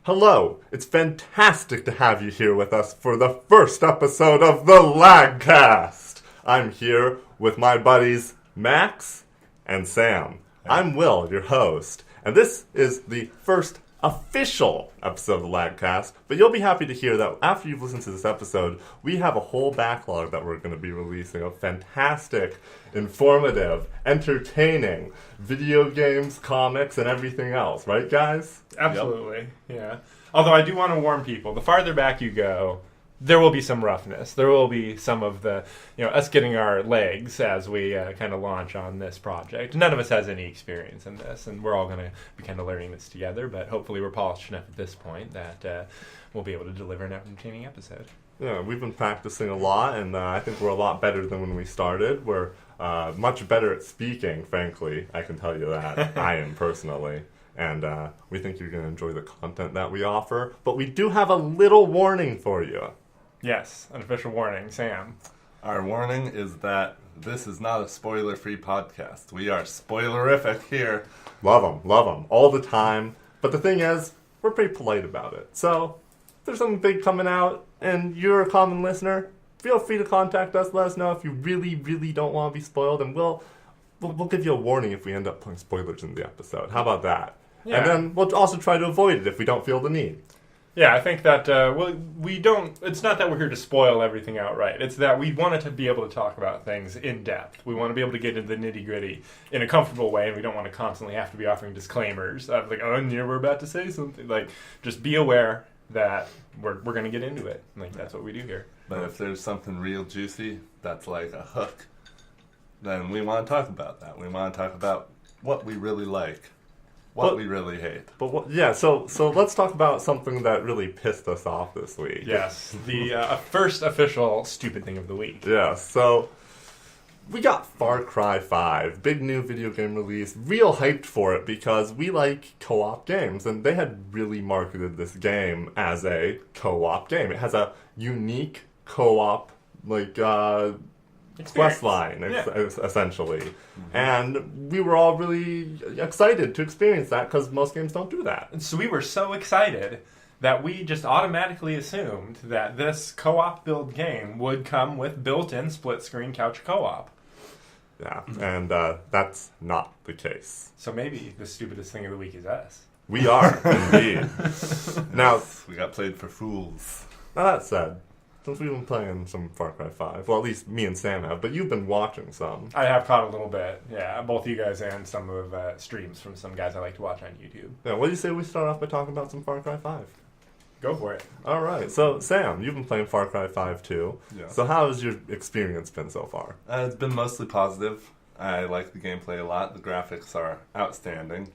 Hello, it's fantastic to have you here with us for the first episode of the LAAGCast. I'm here with my buddies Max and Sam. I'm Wil, your host, and this is the first official episode of the LAAGCast, but you'll be happy to hear that after you've listened to this episode, we have a whole backlog that we're going to be releasing of fantastic, informative, entertaining video games, comics, and everything else. Right, guys? Absolutely, yeah. Although I do want to warn people, the farther back you go, there will be some roughness. There will be some of the, us getting our legs as we kind of launch on this project. None of us has any experience in this, and we're all going to be kind of learning this together, but hopefully we're polished enough at this point that we'll be able to deliver an entertaining episode. Yeah, we've been practicing a lot, and I think we're a lot better than when we started. We're much better at speaking, frankly. I can tell you that. I am personally. And we think you're going to enjoy the content that we offer. But we do have a little warning for you. Yes, an official warning. Sam. Our warning is that this is not a spoiler-free podcast. We are spoilerific here. Love them, all the time. But the thing is, we're pretty polite about it. So, if there's something big coming out, and you're a common listener, feel free to contact us. Let us know if you really, really don't want to be spoiled, and we'll give you a warning if we end up putting spoilers in the episode. How about that? Yeah. And then we'll also try to avoid it if we don't feel the need. Yeah, I think that we don't. It's not that we're here to spoil everything outright. It's that we wanted to be able to talk about things in depth. We want to be able to get into the nitty gritty in a comfortable way, and we don't want to constantly have to be offering disclaimers of like, "Oh, yeah, we're about to say something." Like, just be aware that we're going to get into it. Like, that's what we do here. But if there's something real juicy that's like a hook, then we want to talk about that. We want to talk about what we really like. What we really hate. So let's talk about something that really pissed us off this week. Yes, the first official stupid thing of the week. Yeah, so we got FarCry5, big new video game release, real hyped for it because we like co-op games, and they had really marketed this game as a co-op game. It has a unique co-op, quest line, essentially. Mm-hmm. And we were all really excited to experience that because most games don't do that. And so we were so excited that we just automatically assumed that this co-op build game would come with built-in split-screen couch co-op. Yeah, and that's not the case. So maybe the stupidest thing of the week is us. We are, indeed. Now, we got played for fools. Now that said, since we've been playing some Far Cry 5, well, at least me and Sam have, but you've been watching some. I have caught a little bit, yeah. Both you guys and some of streams from some guys I like to watch on YouTube. Yeah, what do you say we start off by talking about some Far Cry 5? Go for it. All right. So, Sam, you've been playing Far Cry 5 too. Yeah. So how has your experience been so far? It's been mostly positive. I like the gameplay a lot. The graphics are outstanding.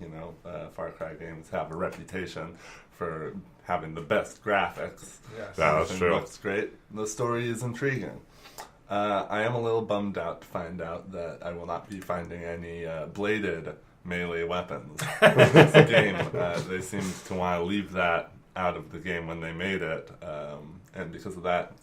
Far Cry games have a reputation for having the best graphics. Yes. Yeah, that's true. Looks great. The story is intriguing. I am a little bummed out to find out that I will not be finding any bladed melee weapons in this game. They seem to want to leave that out of the game when they made it, and because of that,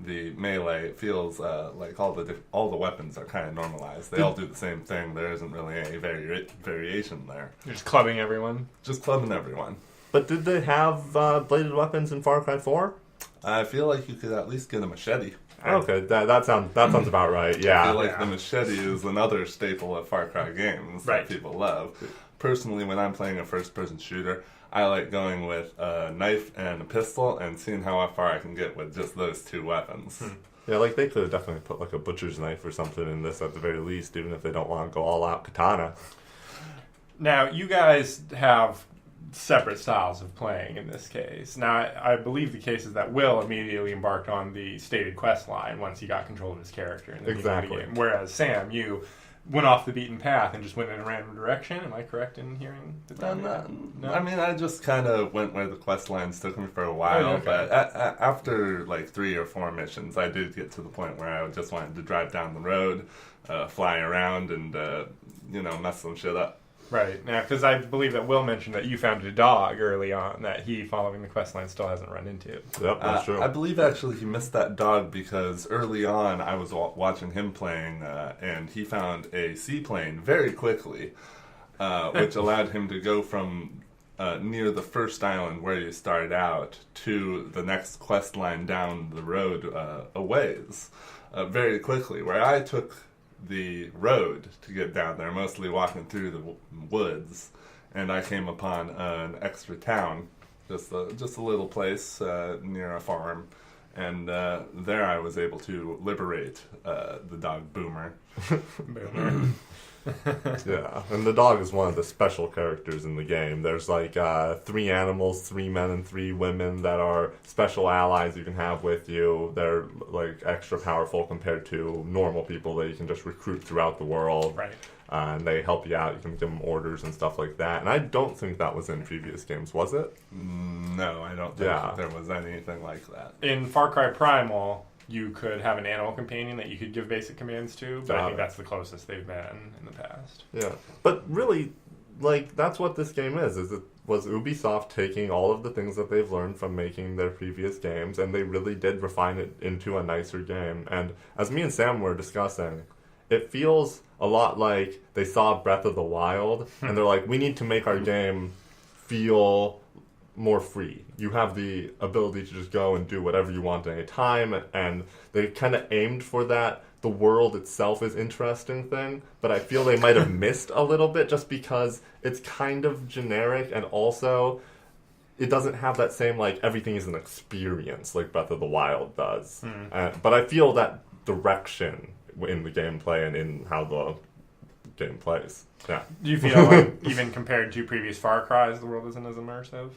the melee feels like all the weapons are kind of normalized. They all do the same thing. There isn't really any variation there. You're just clubbing everyone? Just clubbing everyone. But did they have bladed weapons in Far Cry 4? I feel like you could at least get a machete. Okay, that sounds about right, yeah. I feel like the machete is another staple of Far Cry games that people love. Personally, when I'm playing a first-person shooter, I like going with a knife and a pistol and seeing how far I can get with just those two weapons. Yeah, they could have definitely put a butcher's knife or something in this at the very least, even if they don't want to go all-out katana. Now, you guys have separate styles of playing in this case. Now, I believe the case is that Wil immediately embarked on the stated quest line once he got control of his character in the game. Whereas Sam, you went off the beaten path and just went in a random direction. Am I correct in hearing that? No. I mean, I just kind of went where the quest lines took me for a while, but after 3 or 4 missions, I did get to the point where I just wanted to drive down the road, fly around, and mess some shit up. Right. Now, because I believe that Wil mentioned that you found a dog early on that he, following the quest line, still hasn't run into. Yep, that's true. I believe, actually, he missed that dog because early on I was watching him playing, and he found a seaplane very quickly, which allowed him to go from near the first island where you started out to the next quest line down the road a ways very quickly. Where I took the road to get down there, mostly walking through the woods, and I came upon an extra town, just a little place near a farm, and there I was able to liberate the dog Boomer. Boomer. Yeah, and the dog is one of the special characters in the game. There's like 3 animals, 3 men and 3 women that are special allies you can have with you. They're like extra powerful compared to normal people that you can just recruit throughout the world. Right. And they help you out. You can give them orders and stuff like that. And I don't think that was in previous games, was it? No, I don't think there was anything like that. In Far Cry Primal, you could have an animal companion that you could give basic commands to, but I think that's the closest they've been in the past. Yeah, but really, like, that's what this game is it was Ubisoft taking all of the things that they've learned from making their previous games, and they really did refine it into a nicer game. And as me and Sam were discussing, it feels a lot like they saw Breath of the Wild, and they're like, we need to make our game feel more free. You have the ability to just go and do whatever you want at any time, and they kind of aimed for that. The world itself is interesting thing, but I feel they might have missed a little bit just because it's kind of generic, and also it doesn't have that same, like, everything is an experience like Breath of the Wild does. But I feel that direction in the gameplay and in how the game plays. Yeah. Do you feel like, even compared to previous Far Cries, the world isn't as immersive?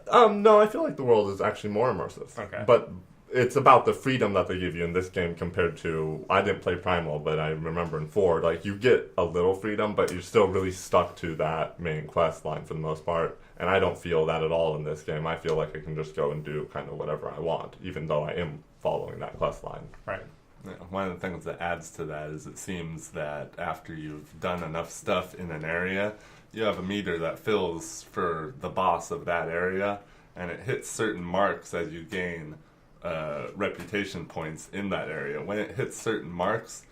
No, I feel like the world is actually more immersive. Okay. But it's about the freedom that they give you in this game compared to... I didn't play Primal, but I remember in 4, like, you get a little freedom, but you're still really stuck to that main quest line for the most part. And I don't feel that at all in this game. I feel like I can just go and do kind of whatever I want, even though I am following that quest line. Right. Yeah, one of the things that adds to that is it seems that after you've done enough stuff in an area, you have a meter that fills for the boss of that area, and it hits certain marks as you gain reputation points in that area. When it hits certain marks,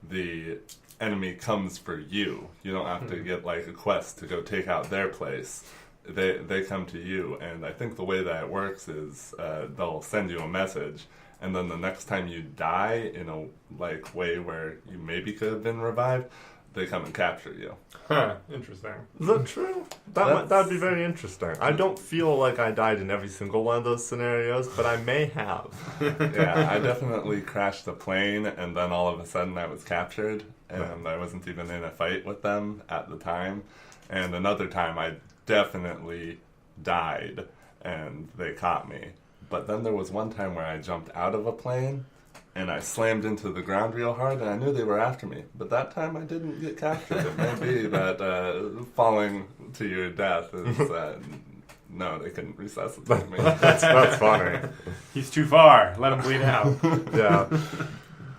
the enemy comes for you. You don't have to get like a quest to go take out their place. They come to you, and I think the way that it works is they'll send you a message, and then the next time you die in a like way where you maybe could have been revived, they come and capture you. Huh, interesting. Is that true? That would be very interesting. I don't feel like I died in every single one of those scenarios, but I may have. Yeah, I definitely crashed the plane, and then all of a sudden I was captured, and I wasn't even in a fight with them at the time. And another time I definitely died, and they caught me. But then there was one time where I jumped out of a plane, and I slammed into the ground real hard, and I knew they were after me. But that time I didn't get captured. It may be that falling to your death is... no, they couldn't resuscitate me. That's funny. He's too far. Let him bleed out. Yeah.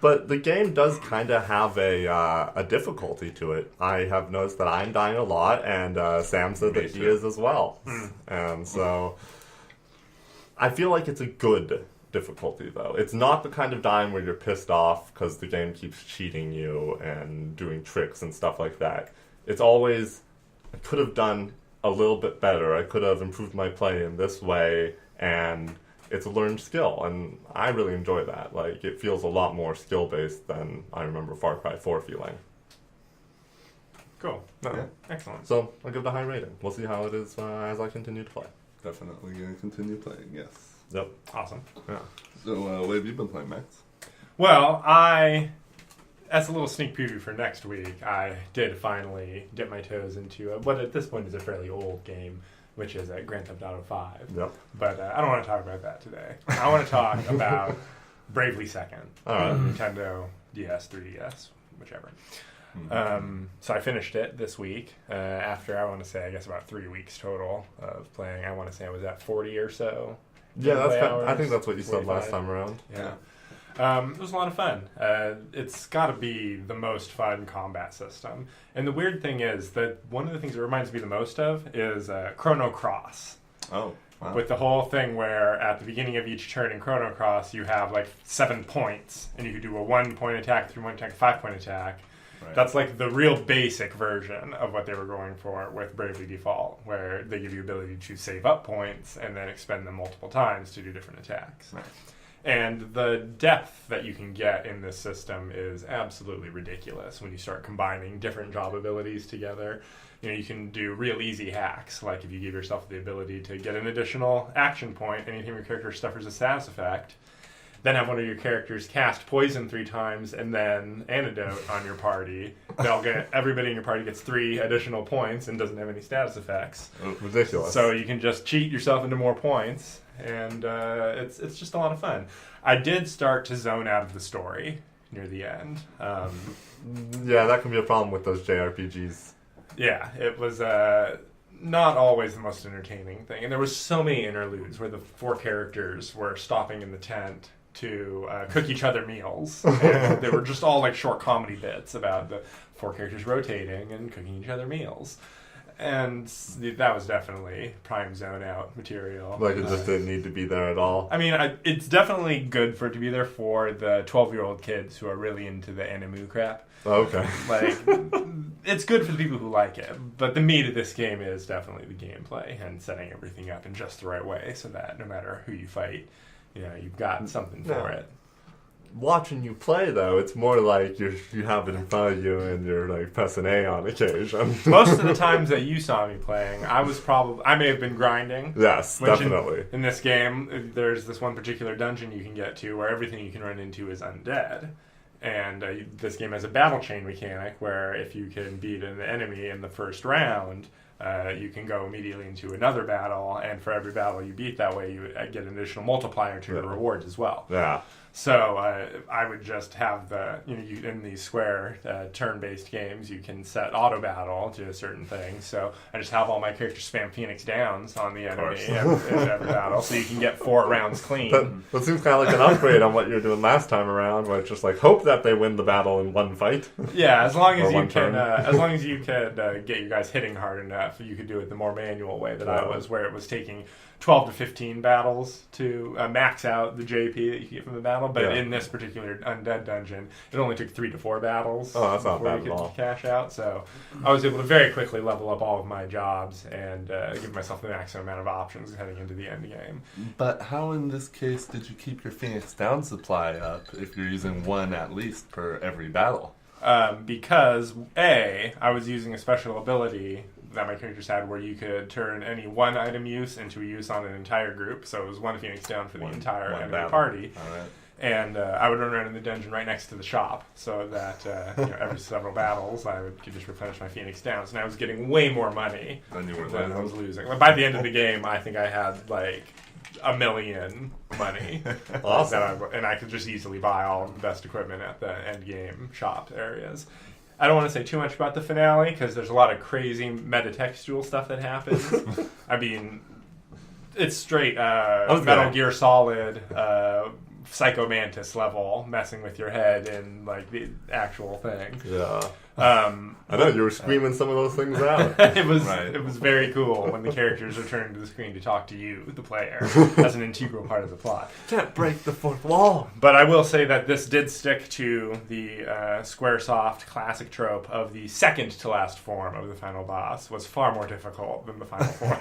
But the game does kind of have a difficulty to it. I have noticed that I'm dying a lot, and Sam said that he is as well. And so I feel like it's a good difficulty, though. It's not the kind of dying where you're pissed off because the game keeps cheating you and doing tricks and stuff like that. It's always, I could have done a little bit better. I could have improved my play in this way, and it's a learned skill, and I really enjoy that. Like, it feels a lot more skill-based than I remember Far Cry 4 feeling. Cool. No. Yeah. Excellent. So, I'll give it a high rating. We'll see how it is as I continue to play. Definitely going to continue playing, yes. Yep. Awesome. Yeah. So, what have you been playing, Max? Well, as a little sneak preview for next week, I did finally dip my toes into what at this point is a fairly old game, which is Grand Theft Auto 5. Yep. But I don't want to talk about that today. I want to talk about Bravely Second. All right. Nintendo DS, 3DS, whichever. So I finished it this week after, I want to say, I guess about 3 weeks total of playing. I want to say I was at 40 or so. Yeah, hours, I think that's what you 45. said last time around. Yeah. It was a lot of fun. It's got to be the most fun combat system. And the weird thing is that one of the things it reminds me the most of is Chrono Cross. Oh, wow. With the whole thing where at the beginning of each turn in Chrono Cross, you have like 7 points, and you could do a 1-point attack, 3-point attack, 5-point attack. Right. That's like the real basic version of what they were going for with Bravely Default, where they give you the ability to save up points and then expend them multiple times to do different attacks. Right. And the depth that you can get in this system is absolutely ridiculous when you start combining different job abilities together. You can do real easy hacks, like if you give yourself the ability to get an additional action point anytime your character suffers a status effect, then have one of your characters cast poison 3 times and then antidote on your party. Everybody in your party gets 3 additional points and doesn't have any status effects. Ridiculous. So you can just cheat yourself into more points, and it's just a lot of fun. I did start to zone out of the story near the end. Yeah, that can be a problem with those JRPGs. Yeah, it was not always the most entertaining thing. And there was so many interludes where the 4 characters were stopping in the tent to cook each other meals. And they were just all like short comedy bits about the 4 characters rotating and cooking each other meals. And that was definitely prime zone out material. Like it just didn't need to be there at all. I mean, it's definitely good for it to be there for the 12-year-old kids who are really into the anime crap. Oh, okay. Like, it's good for the people who like it, but the meat of this game is definitely the gameplay and setting everything up in just the right way so that no matter who you fight, you've got something for it. Watching you play, though, it's more like you have it in front of you and you're like pressing A on occasion. Most of the times that you saw me playing, I may have been grinding. Yes, definitely. In this game, there's this one particular dungeon you can get to where everything you can run into is undead. And this game has a battle chain mechanic where if you can beat an enemy in the first round, you can go immediately into another battle, and for every battle you beat that way, you get an additional multiplier to your rewards as well. Yeah. So I would just have in these square turn-based games, you can set auto battle to a certain thing. So I just have all my characters spam Phoenix Downs on the enemy in every battle, so you can get 4 rounds clean. That seems kind of like an upgrade on what you were doing last time around, where it's just like hope that they win the battle in one fight. Yeah, as long as you can get you guys hitting hard enough, you could do it the more manual way that I was, where it was taking 12 to 15 battles to max out the JP that you can get from the battle. But in this particular undead dungeon, it only took 3 to 4 battles before you could cash out. So I was able to very quickly level up all of my jobs and give myself the maximum amount of options heading into the end game. But how in this case did you keep your Phoenix Down supply up if you're using 1 at least per every battle? Because I was using a special ability that my characters had where you could turn any one item use into a use on an entire group. So it was 1 Phoenix Down for the entire enemy party. All right. And I would run around in the dungeon right next to the shop so that every several battles I could just replenish my Phoenix Downs. And I was getting way more money than I was losing. By the end of the game, I think I had like $1 million money. Awesome. And I could just easily buy all of the best equipment at the end game shop areas. I don't want to say too much about the finale because there's a lot of crazy metatextual stuff that happens. I mean, it's straight Metal Gear Solid, Psycho Mantis level, messing with your head and like the actual thing. Yeah. I know you were screaming some of those things out. It was very cool when the characters returned to the screen to talk to you, the player, as an integral part of the plot. Can't break the 4th wall. But I will say that this did stick to the Squaresoft classic trope of the second to last form of the final boss was far more difficult than the final form.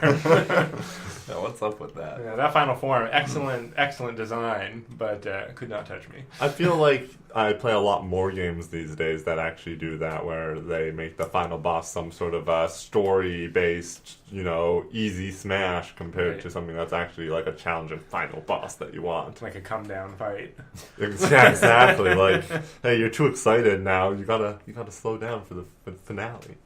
Yeah, what's up with that? Yeah, that final form, excellent design, but could not touch me. I feel like I play a lot more games these days that actually do that, where they make the final boss some sort of a story-based, easy smash compared to something that's actually like a challenging final boss that you want. Like a come-down fight. Yeah, exactly. Like, hey, you're too excited now. You gotta slow down for the finale.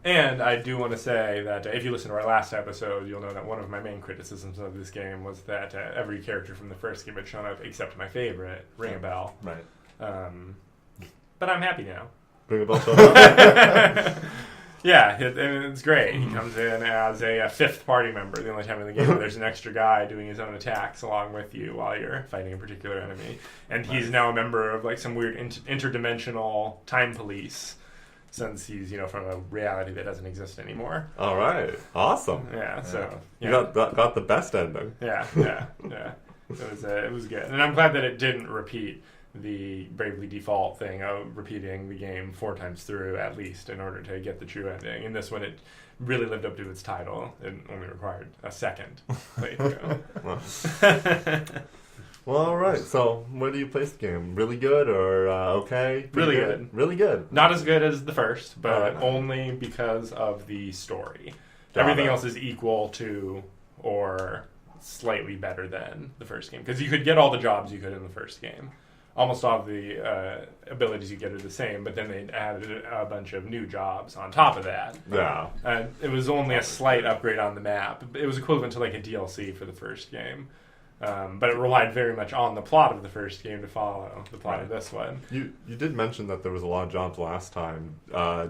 And I do want to say that if you listen to our last episode, you'll know that one of my main criticisms of this game was that every character from the first game had shown up except my favorite, Ring a Bell. Right. But I'm happy now. Ring a Bell showed up? Yeah, it's great. He comes in as a 5th party member, the only time in the game where there's an extra guy doing his own attacks along with you while you're fighting a particular enemy. And he's now a member of like some weird interdimensional time police, since he's from a reality that doesn't exist anymore. All right, awesome. Yeah, so you got the best ending. Yeah. It was good, and I'm glad that it didn't repeat the Bravely Default thing of repeating the game 4 times through at least in order to get the true ending. In this one, it really lived up to its title. It only required a second playthrough. Well, all right. So, where do you place the game? Really good or okay? Really good. Really good. Not as good as the first, but no. only because of the story. Got Everything it. else is equal to or slightly better than the first game. Because you could get all the jobs you could in the first game. Almost all of the abilities you get are the same, but then they added a bunch of new jobs on top of that. Yeah. It was only a slight upgrade on the map. It was equivalent to like a DLC for the first game. But it relied very much on the plot of the first game to follow the plot of this one. You did mention that there was a lot of jobs last time.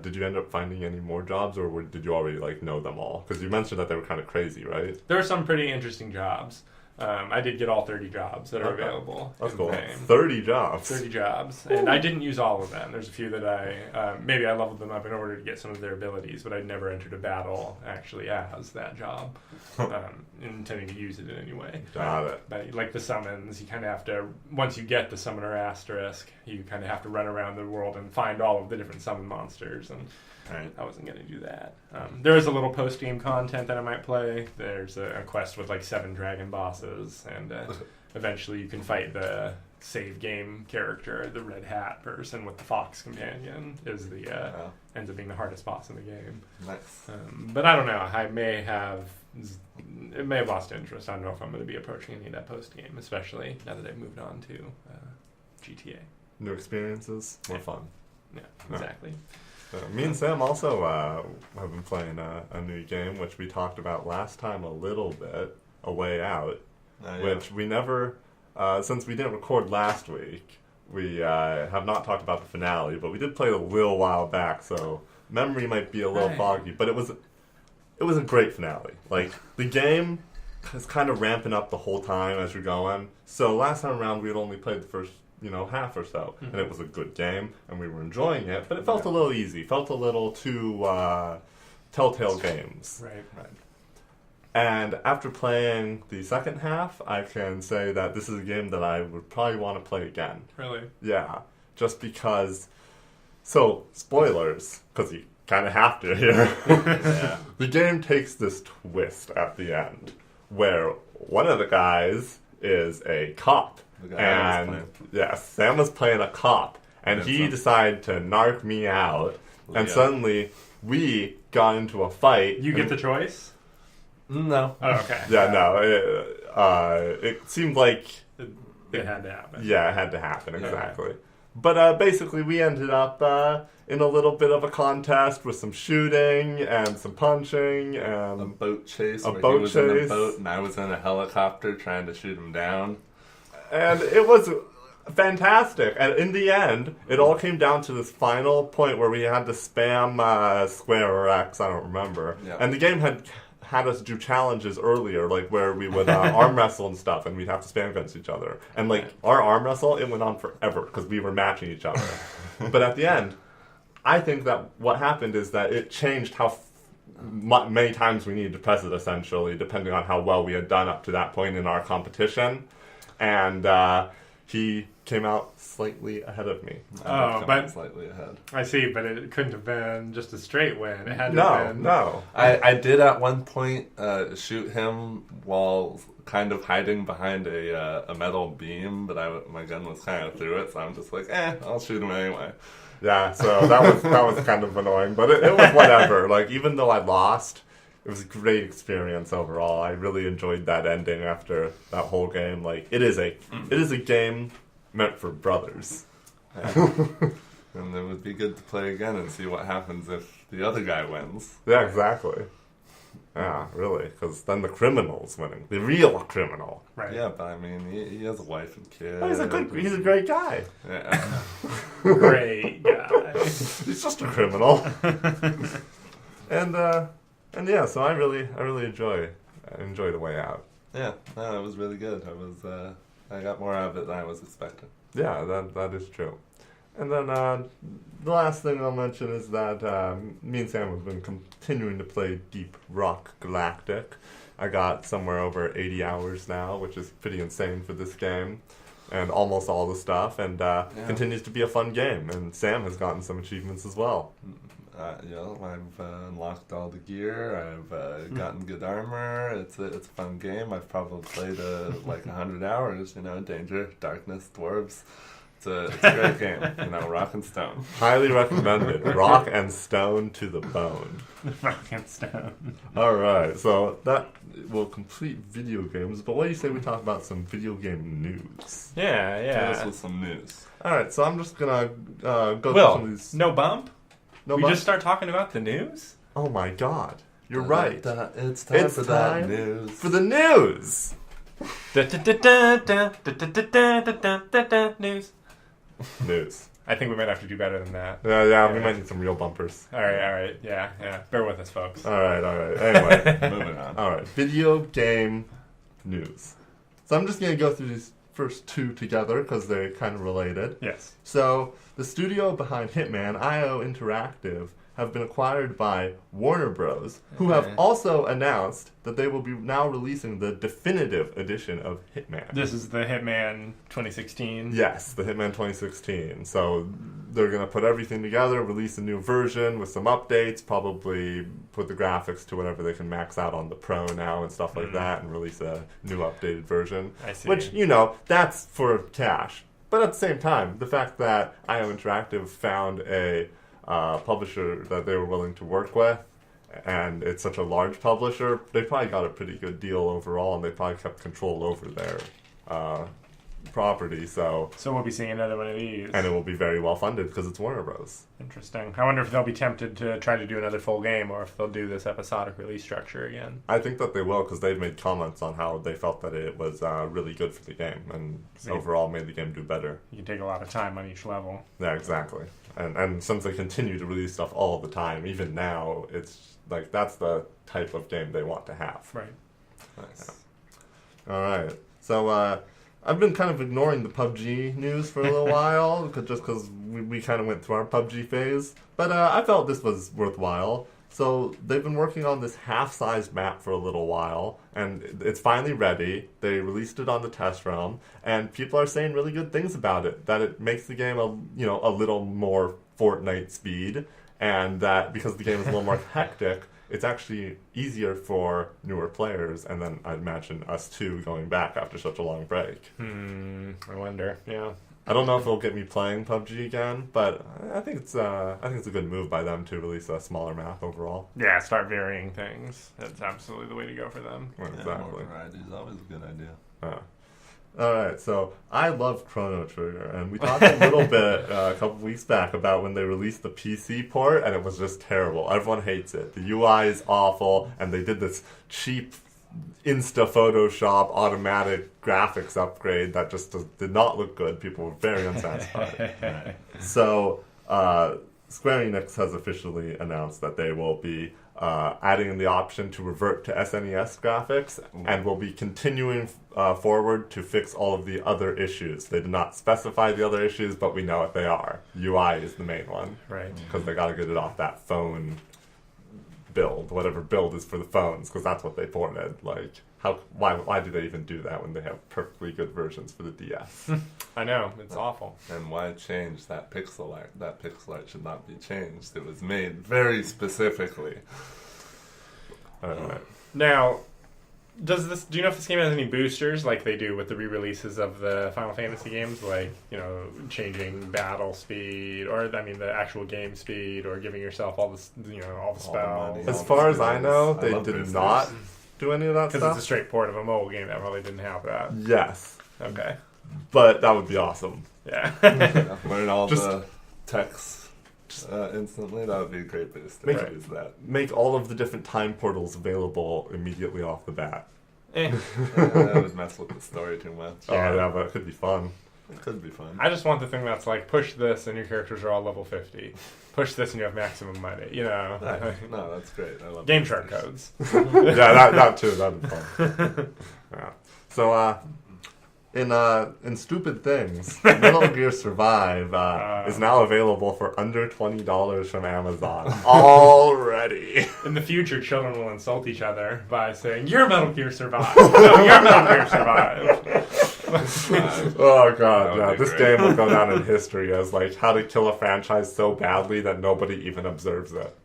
Did you end up finding any more jobs, or did you already know them all? Because you mentioned that they were kind of crazy, right? There were some pretty interesting jobs. I did get all 30 jobs that are available. That's in cool. the game. 30 jobs. 30 jobs. And I didn't use all of them. There's a few that maybe I leveled them up in order to get some of their abilities, but I'd never entered a battle actually as that job, intending to use it in any way. Got it. But like the summons, you kind of have to, once you get the summoner asterisk, you kind of have to run around the world and find all of the different summon monsters, and I wasn't going to do that. There is a little post-game content that I might play. There's a quest with 7 dragon bosses, and eventually you can fight the save game character, the red hat person with the fox companion, is the ends up being the hardest boss in the game. Nice. But I don't know. It may have lost interest. I don't know if I'm going to be approaching any of that post-game, especially now that I've moved on to GTA. New experiences, more fun. Yeah, exactly. Me and Sam also have been playing a new game, which we talked about last time a little bit, A Way Out, which we never, since we didn't record last week, we have not talked about the finale, but we did play it a little while back, so memory might be a little foggy, but it was a great finale. The game is kind of ramping up the whole time as you're going, so last time around we had only played the first half or so, and it was a good game, and we were enjoying it, but it felt a little easy, felt a little too Telltale Games. Right. And after playing the second half, I can say that this is a game that I would probably want to play again. Really? Yeah, just because, so, spoilers, because you kind of have to here. Yeah. The game takes this twist at the end, where one of the guys is a cop. And Sam was playing a cop, and he decided to narc me out, and suddenly we got into a fight. You get the choice? No. Oh, okay. Yeah, no. It seemed like it had to happen. Yeah, it had to happen, exactly. But basically, we ended up in a little bit of a contest with some shooting and some punching and a boat chase. A where boat he was chase. in a boat, and I was in a helicopter trying to shoot him down. And it was fantastic. And in the end, it all came down to this final point where we had to spam square or X, I don't remember. Yeah. And the game had us do challenges earlier, where we would arm wrestle and stuff, and we'd have to spam against each other. And our arm wrestle, it went on forever because we were matching each other. But at the end, I think that what happened is that it changed how many times we needed to press it, essentially, depending on how well we had done up to that point in our competition. And he came out slightly ahead of me. But slightly ahead. I see, but it couldn't have been just a straight win. It had to have been. No. I did at one point shoot him while kind of hiding behind a metal beam, but my gun was kind of through it, so I'm just like, I'll shoot him anyway. Yeah, so that was kind of annoying, but it was whatever. Even though I lost, it was a great experience overall. I really enjoyed that ending after that whole game. It is a game meant for brothers. And it would be good to play again and see what happens if the other guy wins. Yeah, exactly. Yeah, really, because then the criminal's winning. The real criminal. Right. Yeah, but I mean, he has a wife and kid. Oh, he's a great guy. Yeah. Great guy. He's just a criminal. And yeah, so I really enjoy The Way Out. Yeah, no, it was really good. I got more out of it than I was expecting. Yeah, that is true. And then the last thing I'll mention is that me and Sam have been continuing to play Deep Rock Galactic. I got somewhere over 80 hours now, which is pretty insane for this game. and almost all the stuff, and continues to be a fun game. And Sam has gotten some achievements as well. I've unlocked all the gear. I've gotten good armor. It's a fun game. I've probably played like 100 hours. Danger, darkness, dwarves. It's a great game. Rock and stone. Highly recommended. Rock and stone to the bone. Rock and stone. All right, so that will complete video games. But what do you say we talk about some video game news? Yeah. Tell us with some news. All right, so I'm just gonna go through Will, some of these. no bump? No we bump? just start talking about the news? Oh my God, you're right. It's time for that time news. for the news. News. News. I think we might have to do better than that. Yeah, we might need some real bumpers. All right. Yeah. Bear with us, folks. All right. Anyway, Moving on. all right. Video game news. So I'm just gonna go through these first two together because they're kind of related. Yes. So the studio behind Hitman, IO Interactive, have been acquired by Warner Bros., who have also announced that they will be now releasing the definitive edition of Hitman. This is the Hitman 2016. Yes, the Hitman 2016. So they're going to put everything together, release a new version with some updates, probably put the graphics to whatever they can max out on the Pro now and stuff like that, and release a new updated version. I see. Which, that's for cash. But at the same time, the fact that IO Interactive found a publisher that they were willing to work with, and it's such a large publisher, they probably got a pretty good deal overall, and they probably kept control over their property. So we'll be seeing another one of these. And it will be very well funded because it's Warner Bros. Interesting. I wonder if they'll be tempted to try to do another full game, or if they'll do this episodic release structure again. I think that they will, because they've made comments on how they felt that it was really good for the game, and overall made the game do better. You can take a lot of time on each level. Yeah, exactly. And since they continue to release stuff all the time, even now, it's like that's the type of game they want to have. Right. Nice. Yeah. All right. So I've been kind of ignoring the PUBG news for a little while, just because we kind of went through our PUBG phase. But I felt this was worthwhile. So they've been working on this half-sized map for a little while, and it's finally ready. They released it on the test realm, and people are saying really good things about it. That it makes the game a little more Fortnite speed, and that because the game is a little more hectic, it's actually easier for newer players, and then I'd imagine us too going back after such a long break. I wonder. Yeah. I don't know if it'll get me playing PUBG again, but I think it's a good move by them to release a smaller map overall. Yeah, start varying things. That's absolutely the way to go for them. Exactly. More variety is always a good idea. All right, so I love Chrono Trigger, and we talked a little bit a couple weeks back about when they released the PC port, and it was just terrible. Everyone hates it. The UI is awful, and they did this cheap Insta Photoshop automatic graphics upgrade that just did not look good. People were very unsatisfied. So Square Enix has officially announced that they will be adding in the option to revert to SNES graphics, and will be continuing forward to fix all of the other issues. They did not specify the other issues, but we know what they are. UI is the main one. Right. Because they got to get it off that phone build, whatever build is for the phones, because that's what they ported. Like, why do they even do that when they have perfectly good versions for the DS? I know, it's awful. And why change that pixel art? That pixel art should not be changed. It was made very specifically. Now, do you know if this game has any boosters like they do with the re-releases of the Final Fantasy games, like, changing battle speed, or the actual game speed, or giving yourself all the spells? As far as I know, they did not do any of that stuff. Because it's a straight port of a mobile game that probably didn't have that. Yes. Okay. But that would be awesome. Yeah. Learn all the text instantly. That would be a great boost. Make all of the different time portals available immediately off the bat. That would mess with the story too much. Yeah, but it could be fun. It could be fun. I just want the thing that's like, push this and your characters are all level 50. Push this and you have maximum money, No, that's great. I love Game Shark codes. Yeah, that too. That'd be fun. Yeah. So, in stupid things, Metal Gear Survive is now available for under $20 from Amazon already. In the future, children will insult each other by saying, "You're Metal Gear Survive." No, you're Metal Gear Survive. Oh god, yeah. would be This great. game will go down in history as like how to kill a franchise so badly that nobody even observes it.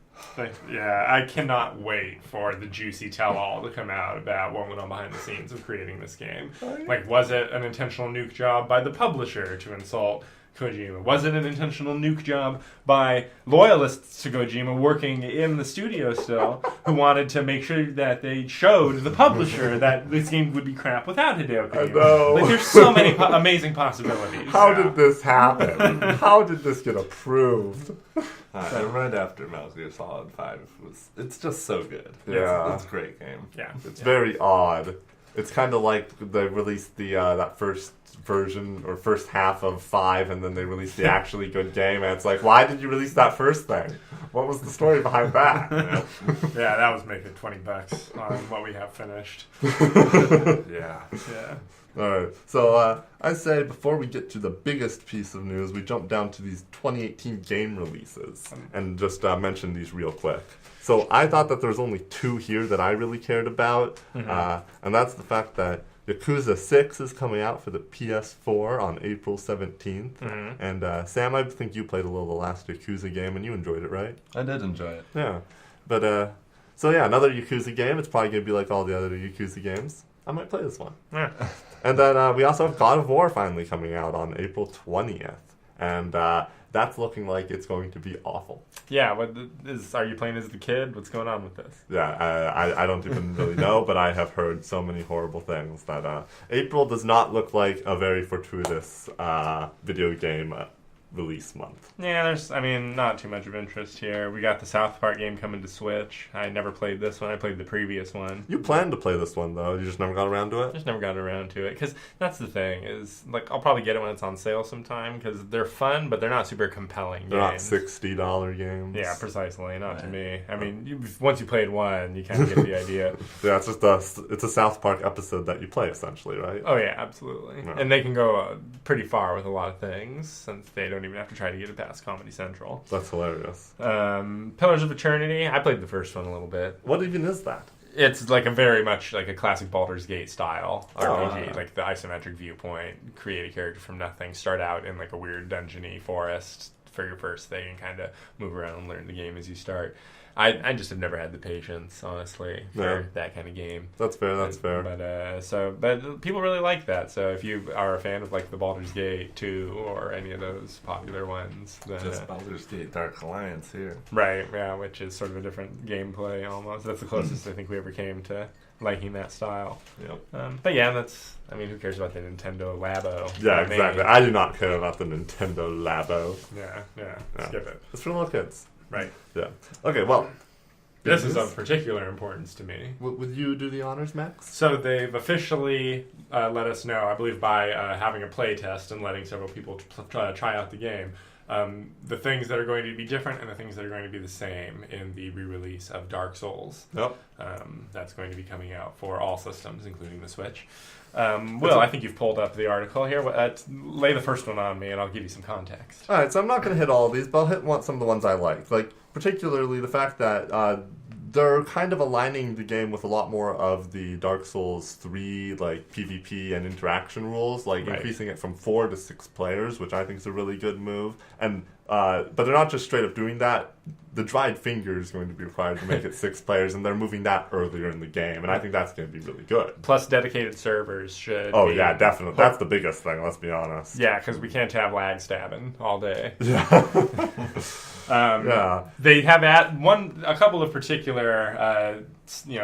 Yeah, I cannot wait for the juicy tell-all to come out about what went on behind the scenes of creating this game. Like, was it an intentional nuke job by the publisher to insult Kojima? Was it an intentional nuke job by loyalists to Kojima working in the studio still, who wanted to make sure that they showed the publisher that this game would be crap without Hideo Kojima? I know. Like, there's so many amazing possibilities. How did this happen? How did this get approved? And right after Metal Gear Solid 5 it's just so good. Yeah. It's a great game. Yeah. It's very odd. It's kind of like they released the that first version or first half of 5, and then they released the actually good game, and it's like, why did you release that first thing? What was the story behind that? Yeah, that was making $20 on what we have finished. Yeah. Yeah. Alright, so I say before we get to the biggest piece of news, we jump down to these 2018 game releases and just mention these real quick. So I thought that there's only 2 here that I really cared about, and that's the fact that Yakuza 6 is coming out for the PS4 on April 17th. And Sam, I think you played a little of the last Yakuza game and you enjoyed it, right? I did enjoy it. Yeah. But, so yeah, another Yakuza game. It's probably going to be like all the other Yakuza games. I might play this one. Yeah. And then we also have God of War finally coming out on April 20th. And that's looking like it's going to be awful. Yeah, are you playing as the kid? What's going on with this? Yeah, I don't even really know, but I have heard so many horrible things that April does not look like a very fortuitous video game release month. Yeah, there's, not too much of interest here. We got the South Park game coming to Switch. I never played this one. I played the previous one. You planned to play this one, though. You just never got around to it? Just never got around to it. Because that's the thing, is, like, I'll probably get it when it's on sale sometime, because they're fun, but they're not super compelling They're games. not $60 games. Yeah, precisely. Not to me. Once you played one, you kind of get the idea. Yeah, it's just it's a South Park episode that you play, essentially, right? Oh, yeah, absolutely. Yeah. And they can go pretty far with a lot of things, since they don't even have to try to get it past Comedy Central. That's hilarious. Pillars of Eternity, I played the first one a little bit. What even is that? It's like very much like a classic Baldur's Gate style RPG, Oh. like the isometric viewpoint, create a character from nothing, start out in like a weird dungeony forest for your first thing, and kind of move around and learn the game as you start. I just have never had the patience, honestly, for that kind of game. That's fair, But people really like that. So if you are a fan of like the Baldur's Gate 2 or any of those popular ones, then Just Baldur's Gate Dark Alliance here. right, yeah, which is sort of a different gameplay almost. That's the closest I think we ever came to liking that style. Yep. But yeah, who cares about the Nintendo Labo? Yeah, Not me. exactly. I do not care about the Nintendo Labo. Yeah, Yeah. skip it. It's for little kids. Right. Yeah. Okay, well. This is of particular importance to me. Would you do the honors, Max? So they've officially let us know, I believe by having a play test and letting several people try out the game, the things that are going to be different and the things that are going to be the same in the re-release of Dark Souls. Yep. That's going to be coming out for all systems, including the Switch. Will, I think you've pulled up the article here. Lay the first one on me, and I'll give you some context. All right, so I'm not going to hit all of these, but I'll hit some of the ones I like. Like, particularly the fact that they're kind of aligning the game with a lot more of the Dark Souls 3, like, PvP and interaction rules, like increasing it from 4 to 6 players, which I think is a really good move. And but they're not just straight up doing that. The dried finger is going to be required to make it 6 players, and they're moving that earlier in the game, and I think that's going to be really good. Plus, dedicated servers should. Oh yeah, definitely. That's the biggest thing. Let's be honest. Yeah, because we can't have lag stabbing all day. Yeah. They have a couple of particular,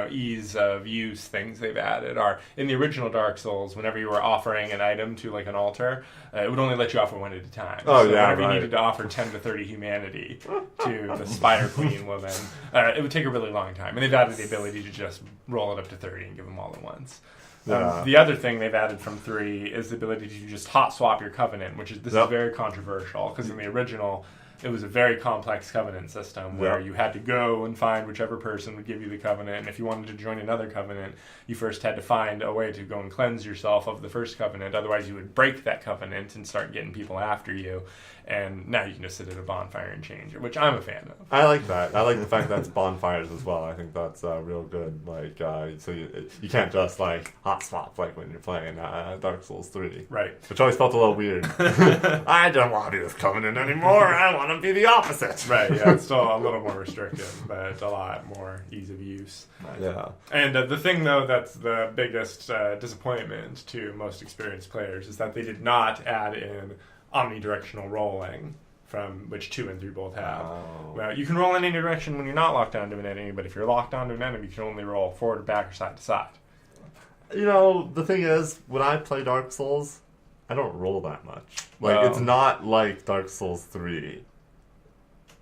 ease of use things they've added are in the original Dark Souls. Whenever you were offering an item to like an altar, it would only let you offer one at a time. Oh, so yeah, whenever right. you needed to offer 10 to 30 humanity to the Spider Queen woman, it would take a really long time. And they've added the ability to just roll it up to 30 and give them all at once. Yeah. The other thing they've added from 3 is the ability to just hot swap your covenant, which is is very controversial because in the original, it was a very complex covenant system where you had to go and find whichever person would give you the covenant. And if you wanted to join another covenant, you first had to find a way to go and cleanse yourself of the first covenant. Otherwise, you would break that covenant and start getting people after you. And now you can just sit at a bonfire and change it, which I'm a fan of. I like that. I like the fact that it's bonfires as well. I think that's real good. Like, so you can't just like hot swap like when you're playing Dark Souls 3. Right. Which always felt a little weird. I don't want to be this covenant anymore. I want to be the opposite. Right, yeah, it's still a little more restrictive, but it's a lot more ease of use. Yeah. And the thing, though, that's the biggest disappointment to most experienced players is that they did not add in omnidirectional rolling, from which 2 and 3 both have. Oh. Well, you can roll in any direction when you're not locked onto an enemy, but if you're locked onto an enemy, you can only roll forward or back or side to side. You know, the thing is, when I play Dark Souls, I don't roll that much. Like, Well, it's not like Dark Souls 3.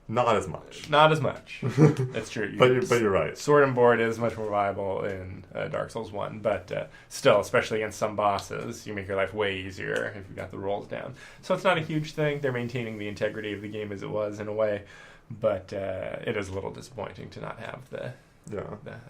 Not as much. Not as much. That's true. But you're right. Sword and board is much more viable in Dark Souls 1, but still, especially against some bosses, you make your life way easier if you've got the rolls down. So it's not a huge thing. They're maintaining the integrity of the game as it was in a way, but it is a little disappointing to not have a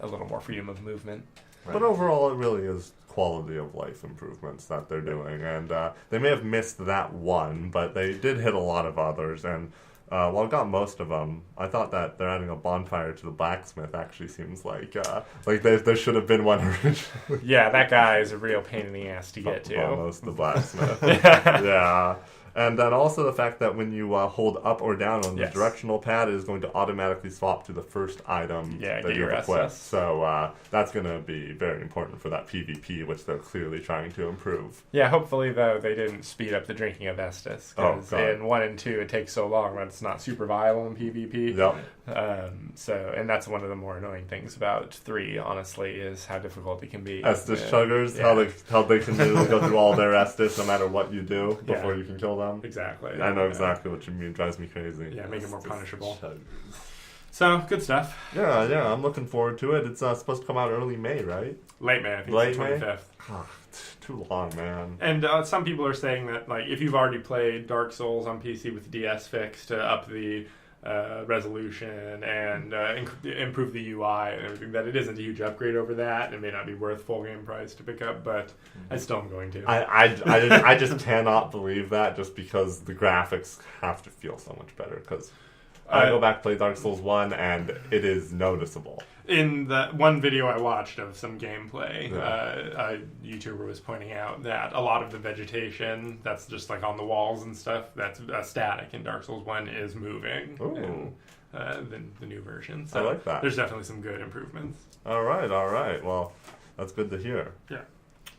little more freedom of movement. Right. But overall, it really is quality of life improvements that they're doing, and they may have missed that one, but they did hit a lot of others, and while I got most of them, I thought that they're adding a bonfire to the blacksmith actually seems like there should have been one originally. Yeah, that guy is a real pain in the ass to get to. Almost the blacksmith. Yeah. And then also the fact that when you hold up or down on the directional pad, it is going to automatically swap to the first item that you equip. So that's going to be very important for that PvP, which they're clearly trying to improve. Yeah, hopefully, though, they didn't speed up the drinking of Estus. Because in 1 and 2, it takes so long that it's not super viable in PvP. Yep. And that's one of the more annoying things about 3, honestly, is how difficult it can be. Estus chuggers, how they can literally go through all their Estus no matter what you do before you can kill them. Exactly. I know exactly what you mean. It drives me crazy. Yeah, make it more punishable. Chuggers. So, good stuff. Yeah, I'm looking forward to it. It's supposed to come out early May, right? Late May, I think it's the 25th. Oh, it's too long, man. And some people are saying that, like, if you've already played Dark Souls on PC with the DS fix to up the resolution and improve the UI and everything, that it isn't a huge upgrade over that. It may not be worth full game price to pick up, but I still am going to. I just cannot believe that, just because the graphics have to feel so much better, because I go back to play Dark Souls 1 and it is noticeable. In the one video I watched of some gameplay, a YouTuber was pointing out that a lot of the vegetation that's just like on the walls and stuff, that's static in Dark Souls 1, is moving in the new version. So I like that. There's definitely some good improvements. All right. Well, that's good to hear. Yeah.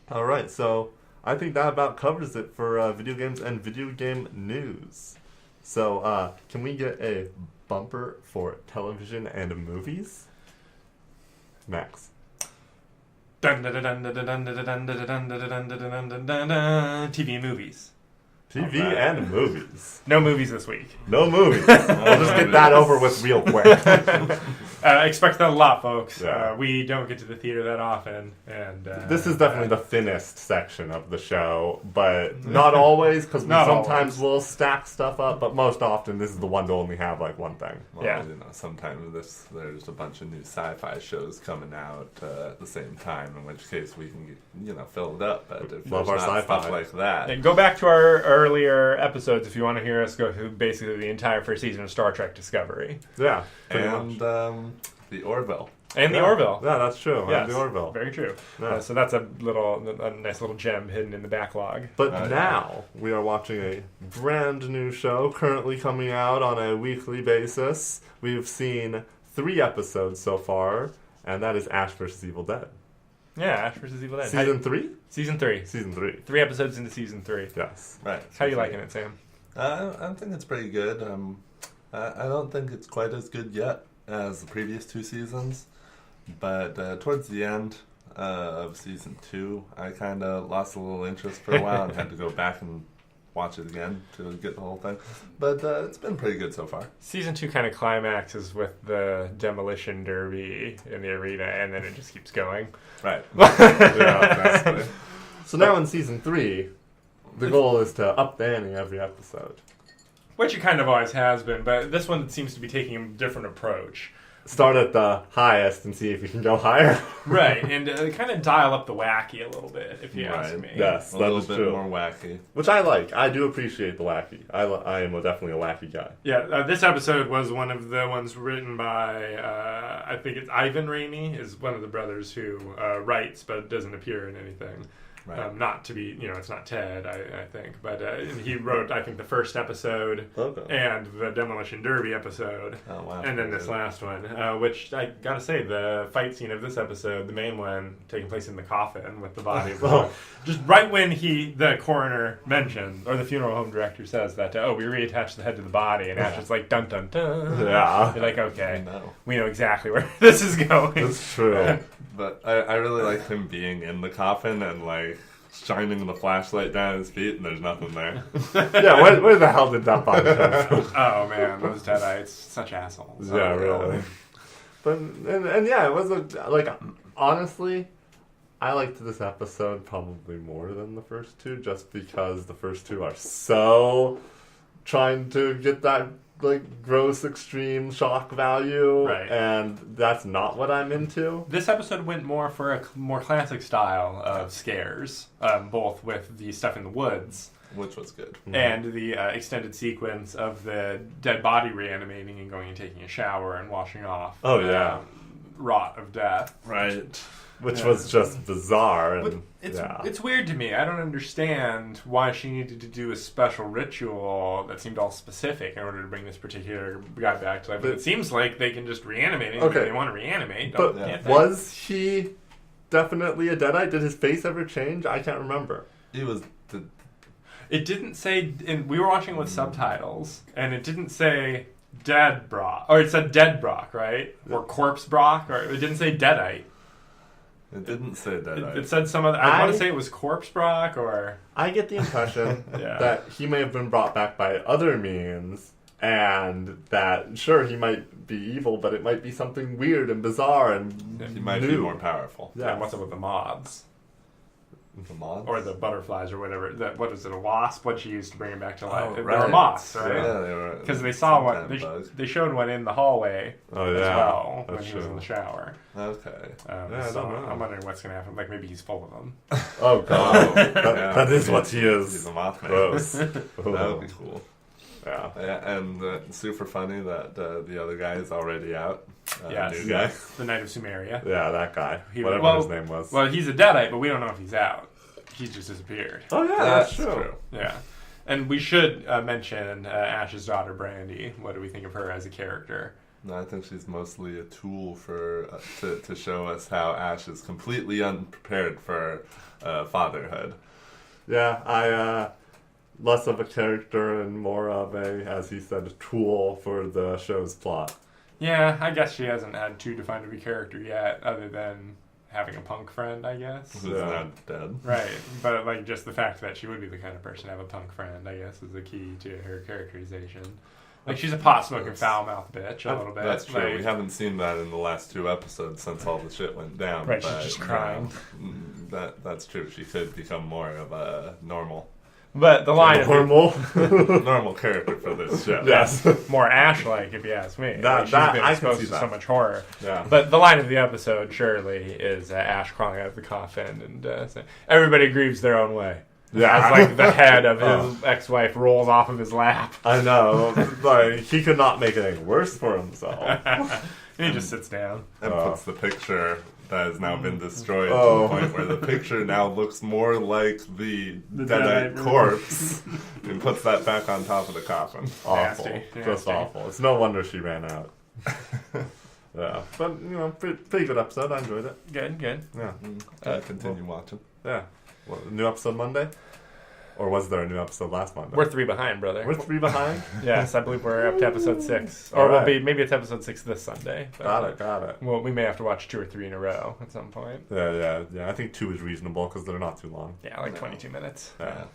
All right, so I think that about covers it for video games and video game news. So can we get a bumper for television and movies? Max. TV and movies. TV and movies. No movies this week. No movies. We'll just get that over with real quick. Expect that a lot, folks. Yeah. We don't get to the theater that often, and this is definitely the thinnest section of the show, but not always, because we sometimes will stack stuff up. But most often, this is the one to only have like one thing. Well, sometimes there's a bunch of new sci-fi shows coming out at the same time, in which case we can fill it up. But if Love there's our not sci-fi stuff like that, and go back to our earlier episodes if you want to hear us go through basically the entire first season of Star Trek Discovery. Yeah, and the Orville. And the Orville. Yeah, that's true. Yes, and the Orville. Very true. Yeah. So that's a nice little gem hidden in the backlog. But now we are watching a brand new show currently coming out on a weekly basis. We've seen 3 episodes so far, and that is Ash vs. Evil Dead. Yeah, Ash vs. Evil Dead. Season 3? Season 3. Season 3. 3 episodes into Season 3. Yes. Right. How are you liking it, Sam? I think it's pretty good. I don't think it's quite as good yet as the previous 2 seasons, but towards the end of Season 2, I kind of lost a little interest for a while and had to go back and watch it again to get the whole thing. But it's been pretty good so far. Season 2 kind of climaxes with the demolition derby in the arena, and then it just keeps going. Right. Yeah, so now in Season 3, the goal is to up the ante every episode. Which it kind of always has been, but this one seems to be taking a different approach. Start at the highest and see if you can go higher. Right, and kind of dial up the wacky a little bit, if you ask me. Yes, A that little is bit true. more wacky. Which I like. I do appreciate the wacky. I am definitely a wacky guy. Yeah, this episode was one of the ones written by, I think it's Ivan Rainey, is one of the brothers who writes but doesn't appear in anything. Right. Not to be, it's not Ted, I think. But he wrote, I think, the first episode and the Demolition Derby episode. Oh, wow. And then this last one, which I gotta say, the fight scene of this episode, the main one, taking place in the coffin with the body of the just right when the coroner mentioned, or the funeral home director says that, we reattached the head to the body, and Ash is like, dun dun dun. Yeah. You're like, okay, No. we know exactly where this is going. That's true. But I really like him being in the coffin and like shining the flashlight down his feet, and there's nothing there. Yeah, where the hell did that body come from? Oh man, those Deadites, such assholes. Yeah, really. But and yeah, it was honestly, I liked this episode probably more than the first two, just because the first two are so trying to get that gross extreme shock value, Right. and that's not what I'm into. This episode went more for a more classic style of scares, both with the stuff in the woods Which was good. and the extended sequence of the dead body reanimating and going and taking a shower and washing off. Oh, yeah. Rot of death. Right. Which was just bizarre. But And it's weird to me. I don't understand why she needed to do a special ritual that seemed all specific in order to bring this particular guy back to life. But it seems like they can just reanimate him if they want to reanimate. But was he definitely a Deadite? Did his face ever change? I can't remember. He was. It didn't say, and we were watching it with subtitles, and it didn't say Dead Brock, or it said Dead Brock, right? Or Corpse Brock, or it didn't say Deadite. It didn't say that. It said some other. I want to say it was Corpse Brock, or I get the impression Yeah. that he may have been brought back by other means, and that, sure, he might be evil, but it might be something weird and bizarre and He might be new. more powerful. yeah, what's up with the moths? The moths? Or the butterflies or whatever. What is it, a wasp? What she used to bring him back to life. Oh, They were right. moths, right? Yeah, they were. Because they saw some one. kind of bug. They showed one in the hallway Oh, as yeah. well when That's he was in true. the shower. Okay. I So don't know. I'm wondering what's going to happen. Like maybe he's full of them. Oh, God. Yeah, that is what he is. He's a Mothman. Gross. That would be cool. Yeah. Yeah, and super funny that the other guy is already out. Yes. New guy. The Knight of Sumeria. Yeah, that guy. He- Whatever well- his name was. Well, he's a Deadite, but we don't know if he's out. He just disappeared. Oh, yeah, that's true. Yeah. And we should mention Ash's daughter, Brandy. What do we think of her as a character? No, I think she's mostly a tool for to show us how Ash is completely unprepared for fatherhood. Yeah, I less of a character and more of a, as he said, a tool for the show's plot. Yeah, I guess she hasn't had too defined of a character yet, other than having a punk friend, I guess. Who's not dead. Right, but just the fact that she would be the kind of person to have a punk friend, I guess, is the key to her characterization. She's a pot-smoking, foul-mouthed bitch a little bit. That's true. We haven't seen that in the last 2 episodes since all the shit went down. Right, she's but, just crying. That's true. She could become more of a normal But the line of Normal. normal character for this show. Yes. more Ash-like, if you ask me. That- She's that- been I can exposed see to that. so much horror. Yeah. But the line of the episode, surely, is Ash crawling out of the coffin and saying, everybody grieves their own way. Yeah. As the head of his ex-wife rolls off of his lap. I know. He could not make anything worse for himself. And he just sits down. And puts the picture that has now been destroyed Oh. to the point where the picture now looks more like the Deadite Deadite corpse and puts that back on top of the coffin. Awful. Nasty. Just Nasty. awful. It's no wonder she ran out. Yeah. But, pretty good episode. I enjoyed it. Good, good. Yeah. Gotta continue watching. Yeah. Well, new episode Monday? Or was there a new episode last Monday? We're 3 behind, brother. We're 3 behind? Yes, I believe we're up to episode 6. Or All we'll right. be, maybe it's episode 6 this Sunday. Got it. Well, we may have to watch 2 or 3 in a row at some point. Yeah. I think 2 is reasonable because they're not too long. Yeah, like 22 minutes. Yeah.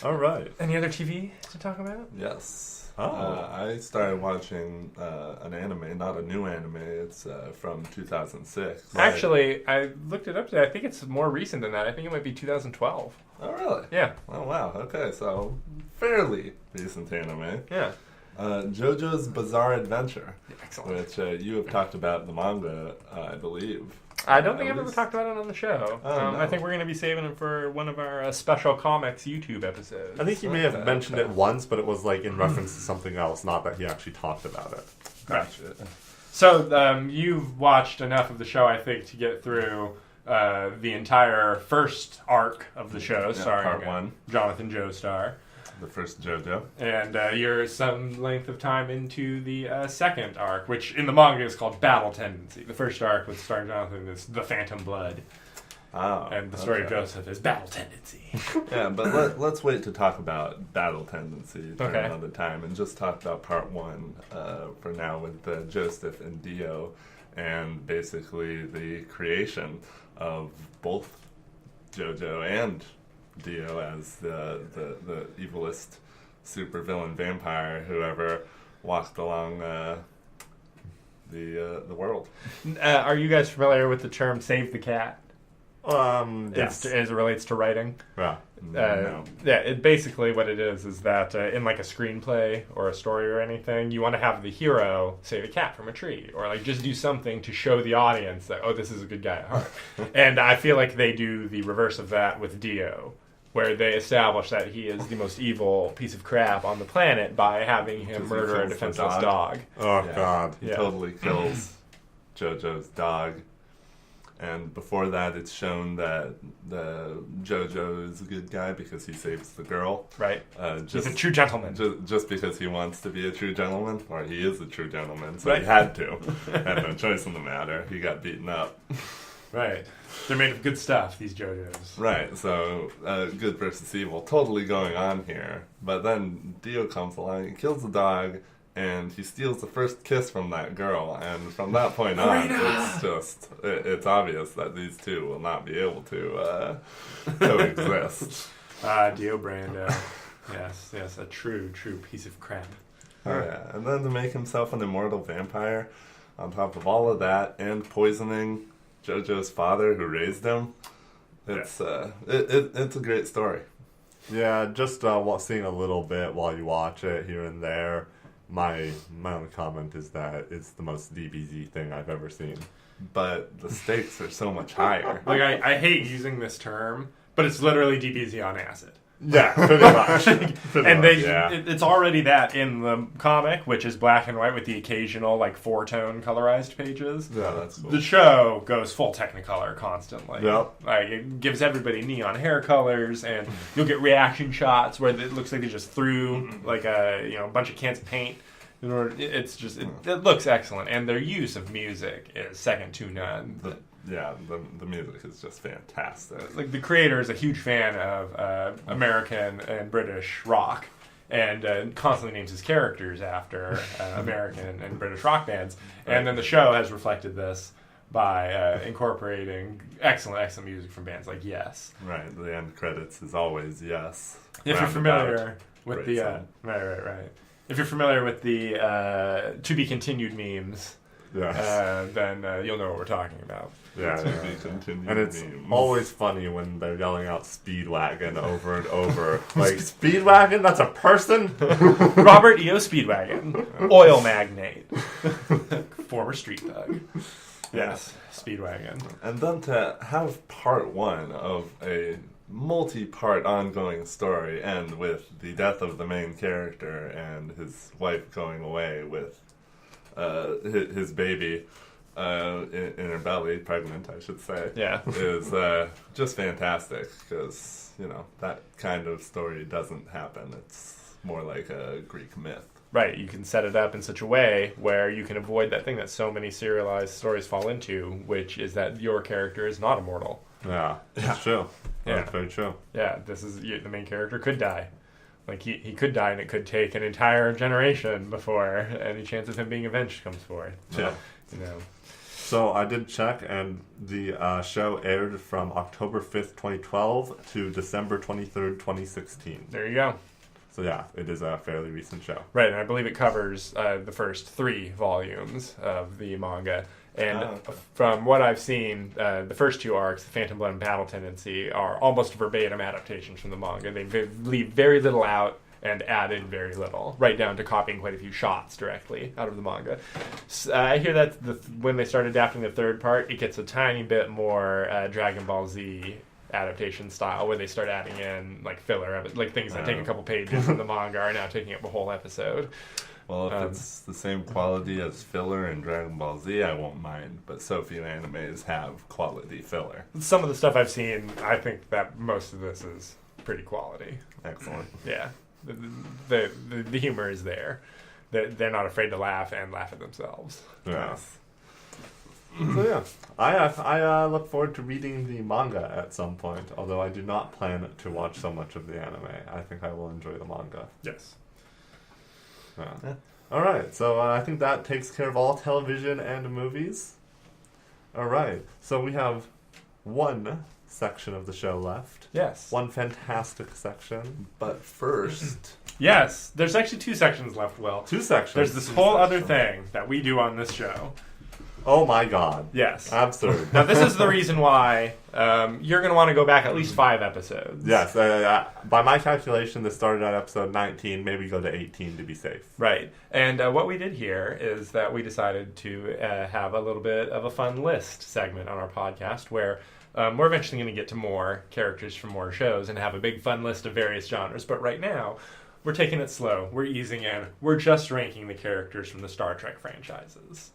All right. Any other TV to talk about? Yes. Oh. I started watching an anime, not a new anime. It's from 2006. Actually, I looked it up today. I think it's more recent than that. I think it might be 2012. Oh, really? Yeah. Oh, wow. Okay, so fairly recent anime. Yeah. Jojo's Bizarre Adventure, Excellent. which you have talked about in the manga, I believe. I don't think I've ever talked about it on the show. Oh, no. I think we're going to be saving it for one of our special comics YouTube episodes. I think he may have mentioned it once, but it was like in reference to something else, not that he actually talked about it. Gotcha. So you've watched enough of the show, I think, to get through the entire first arc of the show, starring part one. Jonathan Joestar. The first JoJo. And you're some length of time into the second arc, which in the manga is called Battle Tendency. The first arc with starring Jonathan is The Phantom Blood. Oh, And the story of Joseph is Battle Tendency. Yeah, but let's wait to talk about Battle Tendency Okay. another time and just talk about part one for now with Joseph and Dio and basically the creation of both JoJo and Dio as the evilest supervillain vampire who ever walked along the world. Are you guys familiar with the term "save the cat"? Yes. As it relates to writing. Yeah. No. Yeah, basically what it is that in like a screenplay or a story or anything, you want to have the hero save a cat from a tree, or like just do something to show the audience that, oh, this is a good guy at heart. And I feel like they do the reverse of that with Dio, where they establish that he is the most evil piece of crap on the planet by having him Because he murder a kills the defenseless dog. dog. Oh, Yeah. God. He Yeah. totally kills JoJo's dog. And before that, it's shown that the JoJo is a good guy because he saves the girl. Right. Just, He's a true gentleman. just because he wants to be a true gentleman, or he is a true gentleman, so Right. he had to. Had no choice in the matter. He got beaten up. Right. They're made of good stuff, these JoJos. Right, so good versus evil, totally going on here. But then Dio comes along and kills the dog, and he steals the first kiss from that girl. And from that point on, it's just, it's obvious that these two will not be able to coexist. Dio Brando. Yes, a true piece of crap. Oh, yeah. And then to make himself an immortal vampire, on top of all of that, and poisoning JoJo's father who raised him, it's it's a great story. Yeah, just seeing a little bit while you watch it here and there. My only comment is that it's the most DBZ thing I've ever seen. But the stakes are so much higher. Like, I hate using this term, but it's literally DBZ on acid. Yeah, pretty much. And they, yeah. it's already that in the comic, which is black and white with the occasional, like, 4-tone colorized pages. Yeah, that's cool. The show goes full Technicolor constantly. Yep. Like, it gives everybody neon hair colors, and you'll get reaction shots where it looks like they just threw, like, a bunch of cans of paint. It's just, it looks excellent, and their use of music is second to none. The music is just fantastic. Like, the creator is a huge fan of American and British rock, and constantly names his characters after American and British rock bands. And then the show has reflected this by incorporating excellent music from bands like Yes. Right, the end credits is always Yes. If you're familiar with Great the song. right. If you're familiar with the to be continued memes, Yes. then you'll know what we're talking about. Yeah, To yeah. be continued And it's memes. always funny when they're yelling out Speedwagon over and over. Like, Speedwagon? That's a person? Robert E.O. Speedwagon, oil magnate, former street thug. Yes, Speedwagon. And then to have part one of a multi-part ongoing story end with the death of the main character and his wife going away with his baby in her belly, pregnant, I should say, Yeah. is just fantastic because, that kind of story doesn't happen. It's more like a Greek myth. Right, you can set it up in such a way where you can avoid that thing that so many serialized stories fall into, which is that your character is not immortal. Yeah, that's true. Yeah. That's very true. Yeah, the main character could die. Like, he could die, and it could take an entire generation before any chance of him being avenged comes forth. Yeah. So I did check, and the show aired from October 5th, 2012 to December 23rd, 2016. There you go. So yeah, it is a fairly recent show. Right, and I believe it covers the first 3 volumes of the manga. And from what I've seen, the first 2 arcs, the Phantom Blood and Battle Tendency, are almost verbatim adaptations from the manga. They leave very little out and added very little, right down to copying quite a few shots directly out of the manga. So, I hear that when they start adapting the 3rd part, it gets a tiny bit more Dragon Ball Z adaptation style, where they start adding in like filler, like things that take a couple pages from the manga are now taking up a whole episode. Well, if it's the same quality as filler in Dragon Ball Z, I won't mind. But so few animes have quality filler. Some of the stuff I've seen, I think that most of this is pretty quality. Excellent. Yeah. The humor is there. They're not afraid to laugh and laugh at themselves. Yes. So yeah, I look forward to reading the manga at some point, although I do not plan to watch so much of the anime. I think I will enjoy the manga. Yes. Yeah. All right, so I think that takes care of all television and movies. All right, so we have one section of the show left. Yes. One fantastic section. But first... Yes, there's actually 2 sections left, Will. 2 sections. There's this whole other thing that we do on this show. Oh my god. Yes. Absurd. Now, this is the reason why you're going to want to go back at least 5 episodes. Yes. By my calculation, this started at episode 19. Maybe go to 18 to be safe. Right. And what we did here is that we decided to have a little bit of a fun list segment on our podcast where we're eventually going to get to more characters from more shows and have a big fun list of various genres. But right now, we're taking it slow. We're easing in. We're just ranking the characters from the Star Trek franchises.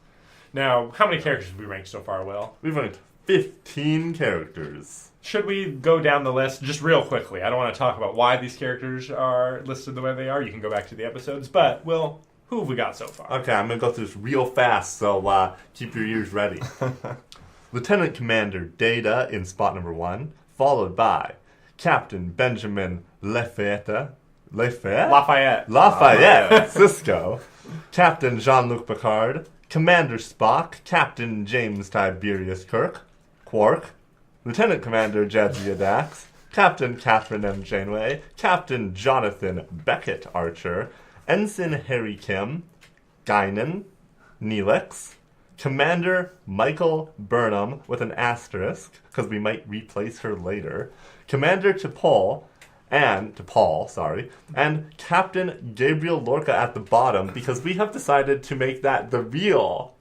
Now, how many characters have we ranked so far, Will? We've ranked 15 characters. Should we go down the list just real quickly? I don't want to talk about why these characters are listed the way they are. You can go back to the episodes. But, Will, who have we got so far? Okay, I'm going to go through this real fast, so keep your ears ready. Lieutenant Commander Data in spot number 1, followed by Captain Benjamin Lafayette, Sisko, Captain Jean-Luc Picard, Commander Spock, Captain James Tiberius Kirk, Quark, Lieutenant Commander Jadzia Dax, Captain Catherine M. Janeway, Captain Jonathan Beckett Archer, Ensign Harry Kim, Guinan, Neelix, Commander Michael Burnham with an asterisk, because we might replace her later, Commander T'Pol, and Captain Gabriel Lorca at the bottom, because we have decided to make that the real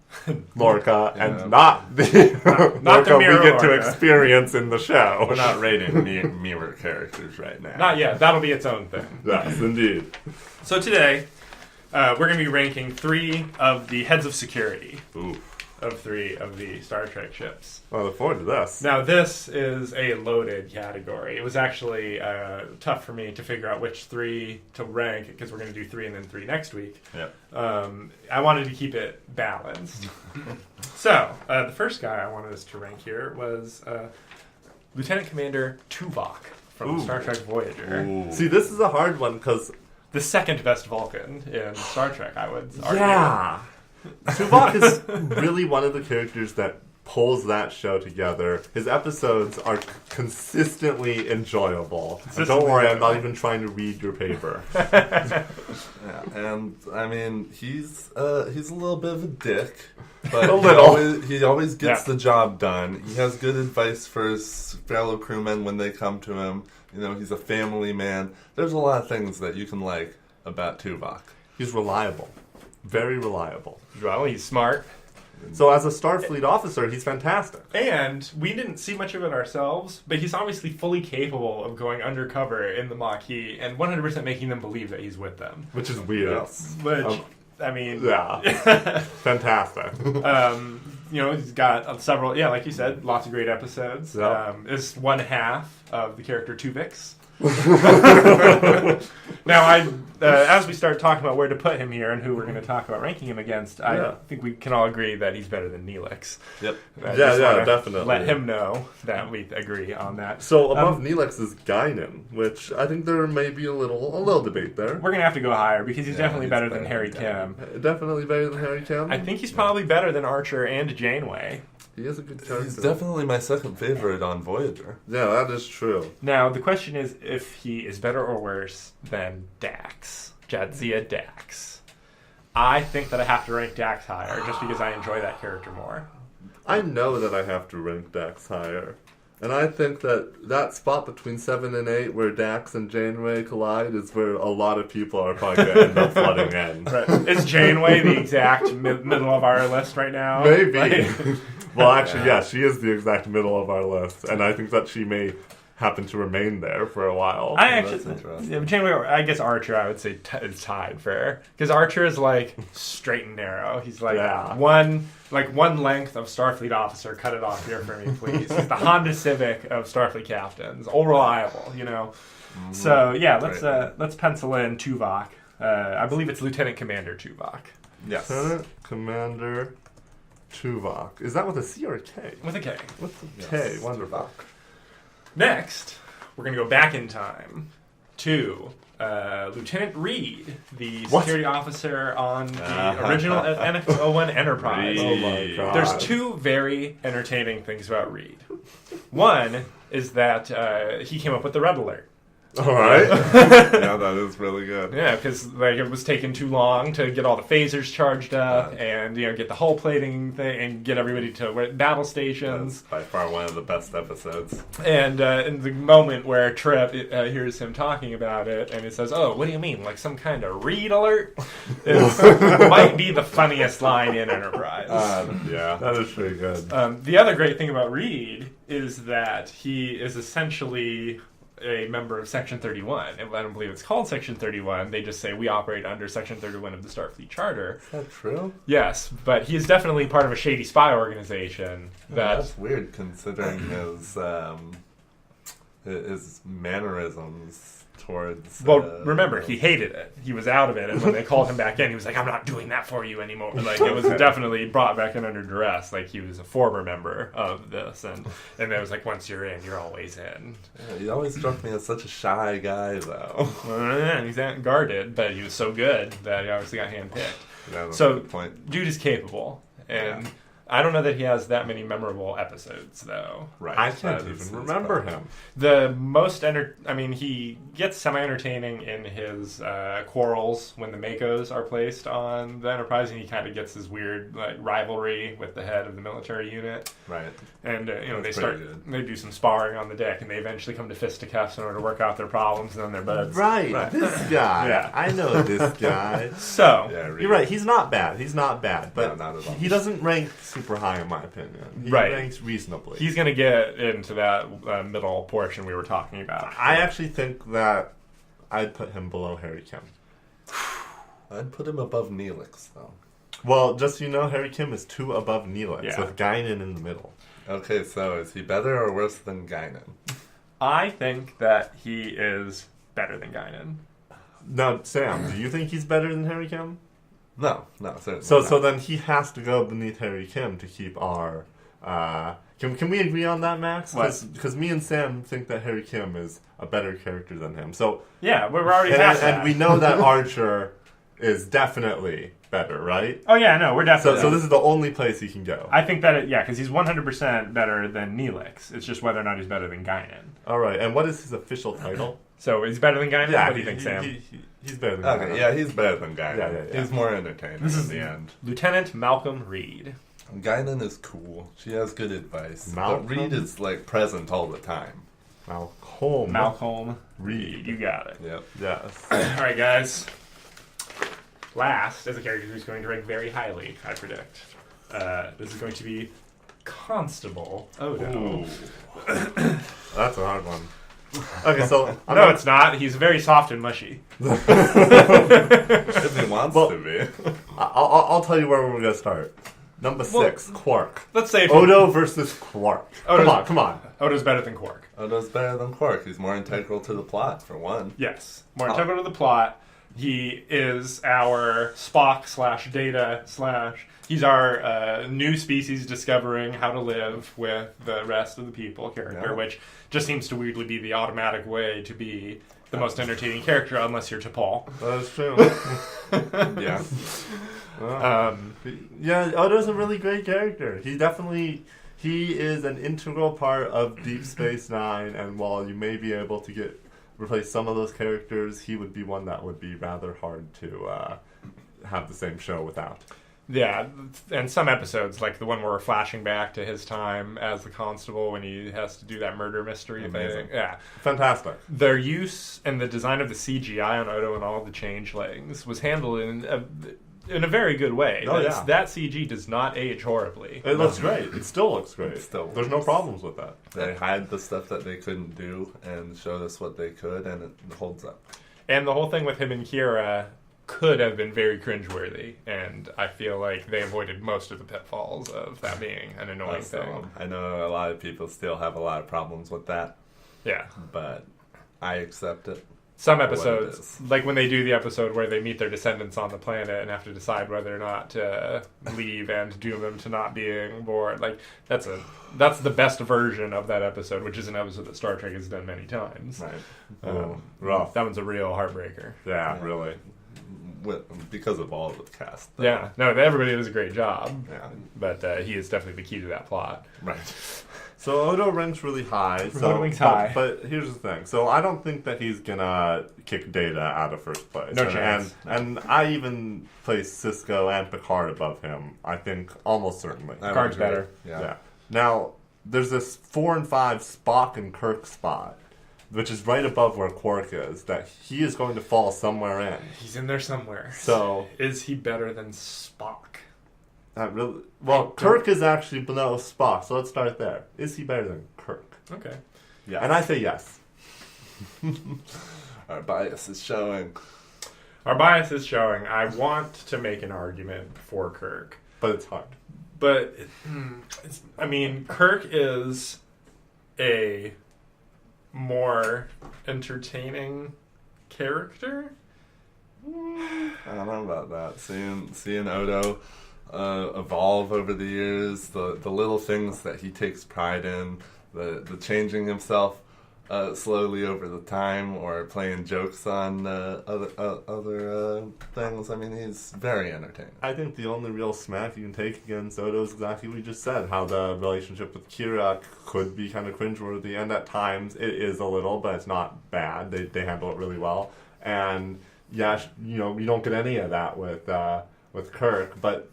Lorca and not the Lorca we get to experience in the show. We're not rating mirror characters right now. Not yet. That'll be its own thing. Yes, indeed. So today, we're going to be ranking 3 of the heads of security. Ooh. Of 3 of the Star Trek ships. Well, I look forward to this. Now, this is a loaded category. It was actually tough for me to figure out which 3 to rank, because we're going to do 3 and then 3 next week. Yep. I wanted to keep it balanced. So, the first guy I wanted us to rank here was Lieutenant Commander Tuvok from Star Trek Voyager. Ooh. See, this is a hard one, because... The second best Vulcan in Star Trek, I would argue. Yeah! Tuvok is really one of the characters that pulls that show together. His episodes are consistently enjoyable. And don't worry, I'm not even trying to read your paper. Yeah, and I mean, he's a little bit of a dick, but he always gets the job done. He has good advice for his fellow crewmen when they come to him. You know, he's a family man. There's a lot of things that you can like about Tuvok. He's reliable. Very reliable. Well, he's smart. So as a Starfleet officer, he's fantastic. And we didn't see much of it ourselves, but he's obviously fully capable of going undercover in the Maquis and 100% making them believe that he's with them. Which is weird. Yes. Which, I mean... Yeah. Fantastic. You know, he's got several, like you said, lots of great episodes. Yep. It's one half of the character Tuvix. Now, as we start talking about where to put him here and who we're going to talk about ranking him against, I think we can all agree that he's better than Neelix. Yep. Definitely. Let him know that we agree on that. So above Neelix is Guinan, which I think there may be a little debate there. We're going to have to go higher because he's definitely better than Harry Kim. Definitely better than Harry Kim. I think he's probably better than Archer and Janeway. He is a good character. He's definitely my second favorite on Voyager. Yeah, that is true. Now, the question is if he is better or worse than Dax. Jadzia Dax. I think that I have to rank Dax higher just because I enjoy that character more. I know that I have to rank Dax higher. And I think that spot between 7 and 8 where Dax and Janeway collide is where a lot of people are probably going to end up flooding in. Right. Is Janeway the exact middle of our list right now? Maybe. Like, Well, actually, yeah, she is the exact middle of our list. And I think that she may happen to remain there for a while. I That's actually, interesting. Janeway, I guess Archer, I would say is tied for her because Archer is like straight and narrow. He's like one length of Starfleet officer. Cut it off here for me, please. He's the Honda Civic of Starfleet captains, all reliable, you know. Mm-hmm. So yeah, let's pencil in Tuvok. I believe it's Lieutenant Commander Tuvok. Yes. Lieutenant Commander Tuvok. Is that with a C or a K? With a K. With a Yes. K. Wonderful. Next, we're going to go back in time to Lieutenant Reed, the security officer on the original NX-01 Enterprise. Oh my god. There's two very entertaining things about Reed. One is that he came up with the red alert. All right. Yeah, that is really good. Yeah, because like it was taking too long to get all the phasers charged up and get the hull plating thing and get everybody to battle stations. That's by far one of the best episodes. And in the moment where Trip hears him talking about it, and it says, "Oh, what do you mean? Like some kind of read alert?" It might be the funniest line in Enterprise. Yeah. That is pretty good. The other great thing about Reed is that he is essentially a member of Section 31. And I don't believe it's called Section 31. They just say we operate under Section 31 of the Starfleet Charter. Is that true? Yes, but he is definitely part of a shady spy organization. That's weird considering his mannerisms towards... Well, remember, he hated it. He was out of it, and when they called him back in, he was like, "I'm not doing that for you anymore." Like, it was definitely brought back in under duress. Like, he was a former member of this, and it was like, once you're in, you're always in. Yeah, he always struck me as such a shy guy, though. And he's guarded, but he was so good that he obviously got handpicked. Yeah, that's a So, good point. dude is capable, and I don't know that he has that many memorable episodes, though. Right. I can't That is even remember fun. him. The most he gets semi-entertaining in his quarrels when the Makos are placed on the Enterprise, and he kind of gets his weird rivalry with the head of the military unit. Right. And That's they pretty good. they do some sparring on the deck, and they eventually come to fisticuffs in order to work out their problems, and then they're buds. Right. This guy. Yeah. I know this guy. So, Yeah, really. You're right. He's not bad. He's not bad. But No, not at all. he doesn't rank super high in my opinion. He Right. ranks reasonably. he's going to get into that middle portion we were talking about. I actually think that I'd put him below Harry Kim. I'd put him above Neelix, though. Well, just so you know, Harry Kim is 2 above Neelix, Yeah. with Guinan in the middle. Okay, so is he better or worse than Guinan? I think that he is better than Guinan. Now, Sam, do you think he's better than Harry Kim? No, certainly So not. then he has to go beneath Harry Kim to keep our... Can we agree on that, Max? What? Because me and Sam think that Harry Kim is a better character than him. So Yeah, we're already past that. and we know that Archer is definitely better, right? Oh yeah, no, we're definitely. So this is the only place he can go. I think that because he's 100% better than Neelix. It's just whether or not he's better than Guinan. All right, and what is his official title? So he's better than Guinan. Yeah, what do you think, Sam? He's better than Okay, Guinan. yeah, he's better than Guinan. Yeah. He's more entertaining in the end. Lieutenant Malcolm Reed. Guinan is cool. She has good advice. Malcolm? But Reed is, present all the time. Malcolm Reed. Reed. You got it. Yep. Yes. All right, guys. Last is a character who's going to rank very highly, I predict. This is going to be Constable Odo. That's a hard one. Okay, so... No, it's not. He's very soft and mushy. If he wants Well- to be. I'll tell you where we're going to start. Number 6, Quark. Let's say Odo versus Quark. Odo's- Come on. Odo's better than Quark. Odo's better than Quark. He's more integral to the plot, for one. Yes. More integral to the plot. He is our Spock / Data / he's our new species discovering how to live with the rest of the people character, which just seems to weirdly be the automatic way to be the most entertaining character, unless you're T'Pol. That's true. Yeah. Yeah, Odo's a really great character. He is an integral part of Deep Space Nine, and while you may be able to replace some of those characters, he would be one that would be rather hard to have the same show without. Yeah, and some episodes, like the one where we're flashing back to his time as the constable when he has to do that murder mystery thing. Yeah. Fantastic. Their use and the design of the CGI on Odo and all of the changelings was handled in a very good way. Oh, yeah. That CG does not age horribly. It looks great. It still looks great. There's no problems with that. They hide the stuff that they couldn't do and showed us what they could, and it holds up. And the whole thing with him and Kira could have been very cringeworthy, and I feel like they avoided most of the pitfalls of that being an annoying thing. I know a lot of people still have a lot of problems with that. Yeah. But I accept it. Some episodes, like when they do the episode where they meet their descendants on the planet and have to decide whether or not to leave and doom them to not being born, like that's the best version of that episode, which is an episode that Star Trek has done many times. Right. Rough. That one's a real heartbreaker. Yeah, really. Because of all of the cast. Though. Yeah, no, everybody does a great job. Yeah. But he is definitely the key to that plot. Right. So Odo ranks really high. Odo ranks high. But here's the thing. So I don't think that he's gonna kick Data out of first place. No chance. And I even place Cisco and Picard above him. I think almost certainly. Picard's better. Yeah. Now there's this 4 and 5 Spock and Kirk spot, which is right above where Quark is, that he is going to fall somewhere in. He's in there somewhere. So is he better than Spock? Kirk is actually below Spock, so let's start there. Is he better than Kirk? Okay. Yeah. And I say yes. Our bias is showing. Our bias is showing. I want to make an argument for Kirk. But it's hard. But, Kirk is a more entertaining character? I don't know about that. Seeing Odo evolve over the years, the little things that he takes pride in, the changing himself slowly over the time, or playing jokes on other things. I mean, he's very entertaining. I think the only real smack you can take against Odo is exactly what you just said, how the relationship with Kira could be kind of cringeworthy, and at times it is a little, but it's not bad. They handle it really well. And yeah, you don't get any of that with Kirk, but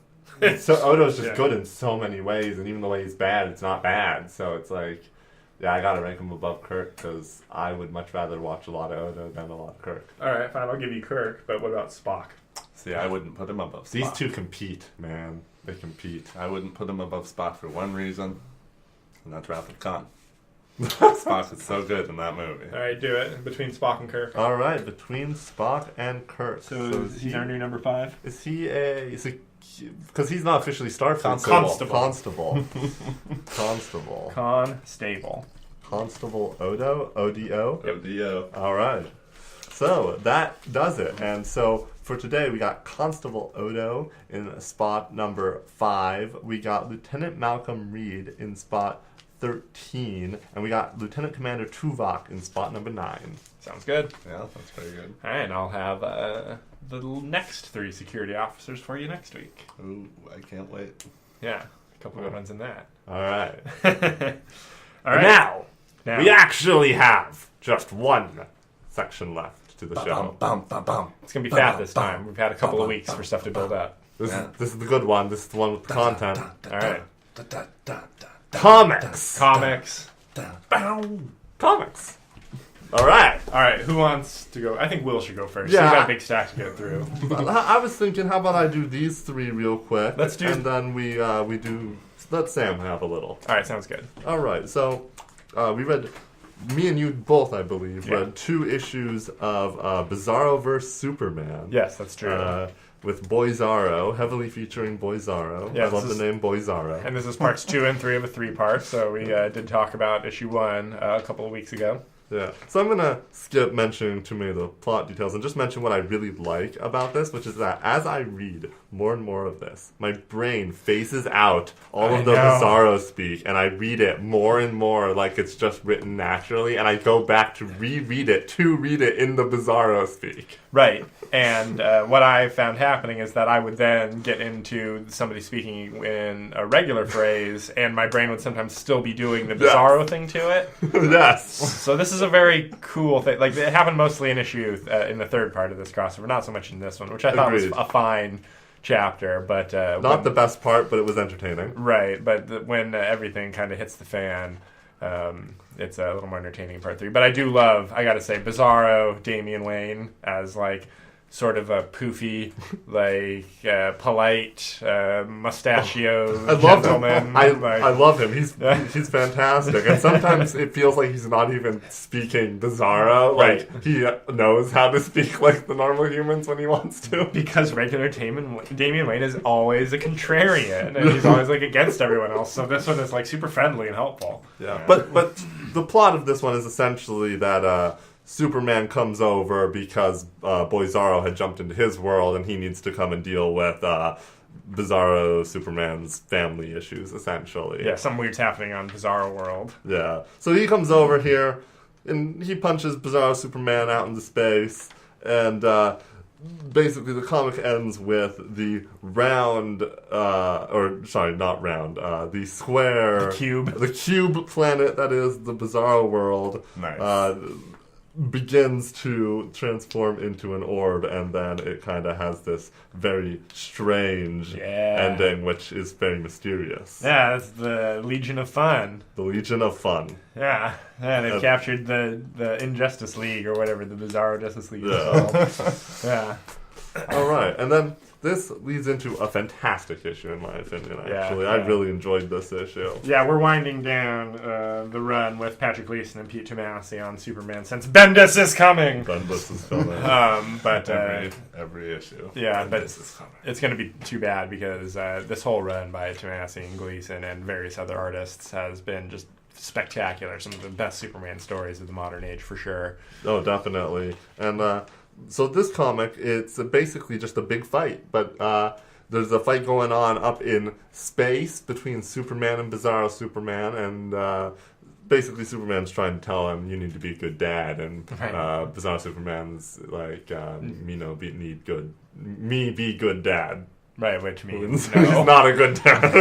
so Odo's just good in so many ways, and even the way he's bad, it's not bad. So it's like, yeah, I gotta rank him above Kirk, because I would much rather watch a lot of Odo than a lot of Kirk. Alright, fine, I'll give you Kirk, but what about Spock? See, I wouldn't put him above Spock. These two compete, man. They compete. I wouldn't put him above Spock for one reason, and that's Wrath of Khan. Spock is so good in that movie. Alright, do it. Between Spock and Kirk. Alright, between Spock and Kirk. So he's our new number 5? Is he because he's not officially Starfleet. Constable. Constable Odo? ODO? Yep. ODO. Alright. So, that does it. And so, for today, we got Constable Odo in spot number 5. We got Lieutenant Malcolm Reed in spot 13. And we got Lieutenant Commander Tuvok in spot number 9. Sounds good. Yeah, that's pretty good. Alright, and I'll have the next 3 security officers for you next week. Ooh, I can't wait. Yeah, a couple good ones in that. Alright. Alright. Now, we actually have just one section left to the show. It's going to be fat this time. We've had a couple of weeks for stuff to build up. This is the good one. This is the one with the content. Alright. Comics. Comics. Alright, who wants to go? I think Will should go first. Yeah. He's got a big stack to get through. I was thinking, how about I do these 3 real quick? Let's do. And then we do. Let Sam have a little. Alright, sounds good. Alright, so we read. Me and you both, I believe, read 2 issues of Bizarro vs. Superman. Yes, that's true. With Boyzarro, heavily featuring Boyzarro. Yeah, I love the name Boyzarro. And this is parts 2 and 3 of a 3-part, so we did talk about issue 1 a couple of weeks ago. Yeah. So I'm going to skip mentioning too many of the plot details and just mention what I really like about this, which is that as I read more and more of this, my brain phases out all of the Bizarro speak, and I read it more and more like it's just written naturally, and I go back to reread it in the Bizarro speak. Right. And what I found happening is that I would then get into somebody speaking in a regular phrase, and my brain would sometimes still be doing the Bizarro thing to it. Yes. So this is a very cool thing. Like, it happened mostly in issue in the third part of this crossover, not so much in this one, which I thought was a fine chapter. But not the best part, but it was entertaining. Right. But when everything kind of hits the fan, it's a little more entertaining in part 3. But I do love, I gotta say, Bizarro, Damian Wayne as, like, sort of a poofy, like, polite, mustachioed gentleman. I love him. He's fantastic. And sometimes it feels like he's not even speaking Bizarro. Like, right. He knows how to speak like the normal humans when he wants to. Because regular Damian Wayne is always a contrarian, and he's always, like, against everyone else. So this one is, like, super friendly and helpful. Yeah. But the plot of this one is essentially that Superman comes over because Bizarro had jumped into his world, and he needs to come and deal with Bizarro Superman's family issues, essentially. Yeah, something weird's happening on Bizarro World. Yeah. So he comes over here, and he punches Bizarro Superman out into space, and basically the comic ends with the round, the square... The cube planet that is the Bizarro world. Nice. Begins to transform into an orb, and then it kind of has this very strange ending, which is very mysterious. Yeah, that's the Legion of Fun. The Legion of Fun. Yeah, they've captured the Injustice League, or whatever the Bizarro Justice League is called. Yeah. All right, and then this leads into a fantastic issue, in my opinion, actually. I really enjoyed this issue. Yeah, we're winding down the run with Patrick Gleason and Pete Tomasi on Superman since Bendis is coming! Bendis is coming. But every issue. Yeah, but it's going to be too bad because this whole run by Tomasi and Gleason and various other artists has been just spectacular. Some of the best Superman stories of the modern age, for sure. Oh, definitely. And so this comic, it's basically just a big fight, but there's a fight going on up in space between Superman and Bizarro Superman, and basically Superman's trying to tell him, you need to be a good dad, and Bizarro Superman's like, be good dad. Right, which means no. He's not a good dad.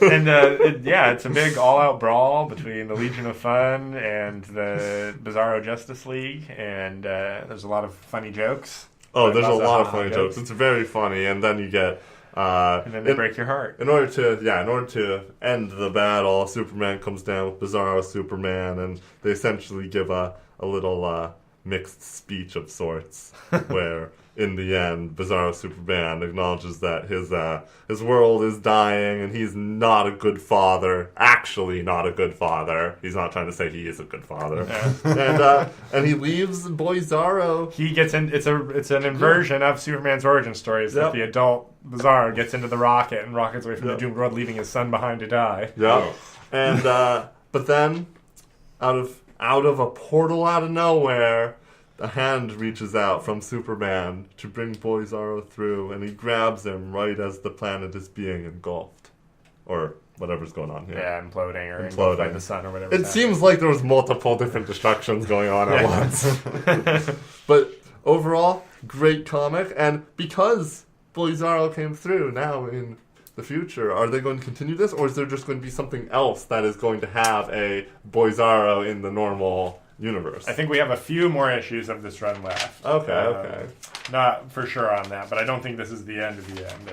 And it's a big all-out brawl between the Legion of Fun and the Bizarro Justice League, and there's a lot of funny jokes. Oh, there's a lot of funny jokes. It's very funny, and then you get... and then they break your heart. In order to end the battle, Superman comes down with Bizarro Superman, and they essentially give a little mixed speech of sorts, where... in the end, Bizarro Superman acknowledges that his world is dying and he's not a good father. Actually, not a good father. He's not trying to say he is a good father. Yeah. And he leaves Bizarro. He gets in. It's an inversion of Superman's origin stories. That the adult Bizarro gets into the rocket and rockets away from the doomed world, leaving his son behind to die. Yeah. And but then, out of a portal out of nowhere, a hand reaches out from Superman to bring Bizarro through, and he grabs him right as the planet is being engulfed. Or whatever's going on here. Yeah, imploding or engulfed by the sun or whatever. It seems like there was multiple different destructions going on at once. But overall, great comic, and because Bizarro came through now in the future, are they going to continue this, or is there just going to be something else that is going to have a Bizarro in the normal universe? I think we have a few more issues of this run left. Okay. Not for sure on that, but I don't think this is the end of the end.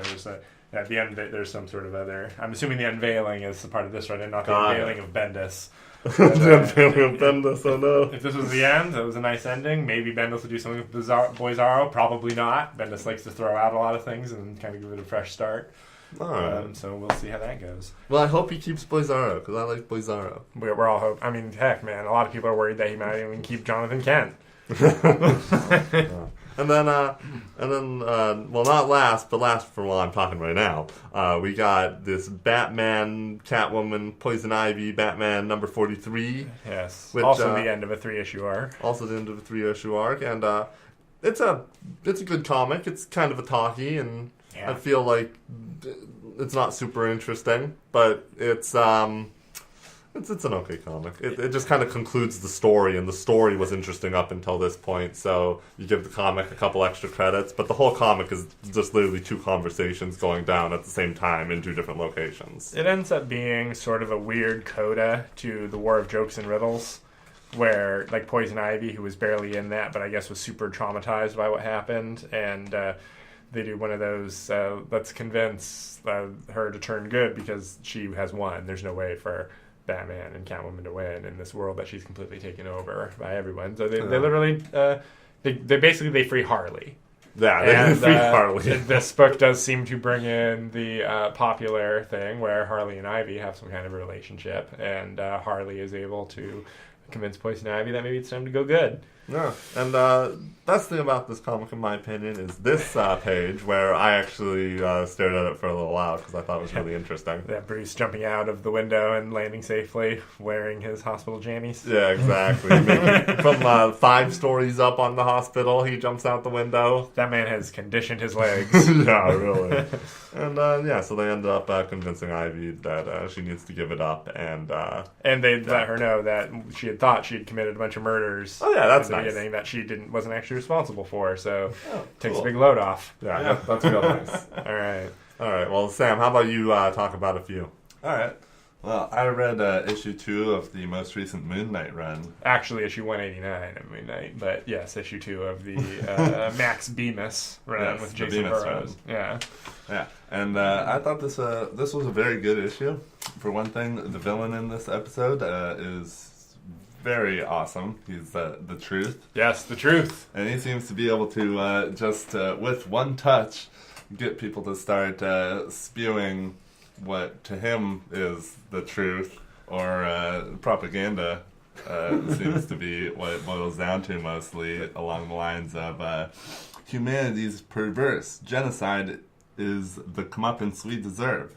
At the end, there's some sort of other... I'm assuming the unveiling is the part of this run, and not the unveiling of Bendis. The unveiling of Bendis, oh no. If this was the end, it was a nice ending. Maybe Bendis will do something with Bizarro. Probably not. Bendis likes to throw out a lot of things and kind of give it a fresh start. All right. So we'll see how that goes. Well, I hope he keeps Bizarro, because I like Bizarro. We're all hope. I mean, heck, man, a lot of people are worried that he might even keep Jonathan Kent. Well, not last, but last for while I'm talking right now, we got this Batman, Catwoman, Poison Ivy, Batman number 43. Yes. Which, also the end of a 3-issue arc. Also the end of a 3-issue arc, and it's a good comic. It's kind of a talkie, and I feel like it's not super interesting, but it's an okay comic. It just kind of concludes the story, and the story was interesting up until this point, so you give the comic a couple extra credits, but the whole comic is just literally 2 conversations going down at the same time in 2 different locations. It ends up being sort of a weird coda to the War of Jokes and Riddles, where, like, Poison Ivy, who was barely in that, but I guess was super traumatized by what happened, and they do one of those, let's convince her to turn good because she has won. There's no way for Batman and Catwoman to win in this world that she's completely taken over by everyone. So they literally, they free Harley. Yeah, they free Harley. This book does seem to bring in the popular thing where Harley and Ivy have some kind of relationship, and Harley is able to convince Poison Ivy that maybe it's time to go good. Yeah, and best thing about this comic, in my opinion, is this page where I actually stared at it for a little while because I thought it was really interesting. Yeah, Bruce jumping out of the window and landing safely, wearing his hospital jammies. Yeah, exactly. Maybe from 5 stories up on the hospital, he jumps out the window. That man has conditioned his legs. Yeah, really. And so they ended up convincing Ivy that she needs to give it up, and they let her know that she had thought she had committed a bunch of murders. Oh yeah, that's nice. Beginning that she wasn't actually responsible for, so takes cool. a big load off. Yeah. That's real nice. All right. Well, Sam, how about you talk about a few? All right. Well, I read issue 2 of the most recent Moon Knight run. Actually, issue 189 of Moon Knight, but yes, issue 2 of the Max Bemis run with Jason Burrows. Yeah, and I thought this was a very good issue. For one thing, the villain in this episode is very awesome. He's the Truth. Yes, the Truth. And he seems to be able to just with one touch get people to start spewing what to him is the truth, or propaganda seems to be what it boils down to mostly, along the lines of humanity's perverse. Genocide is the comeuppance we deserve.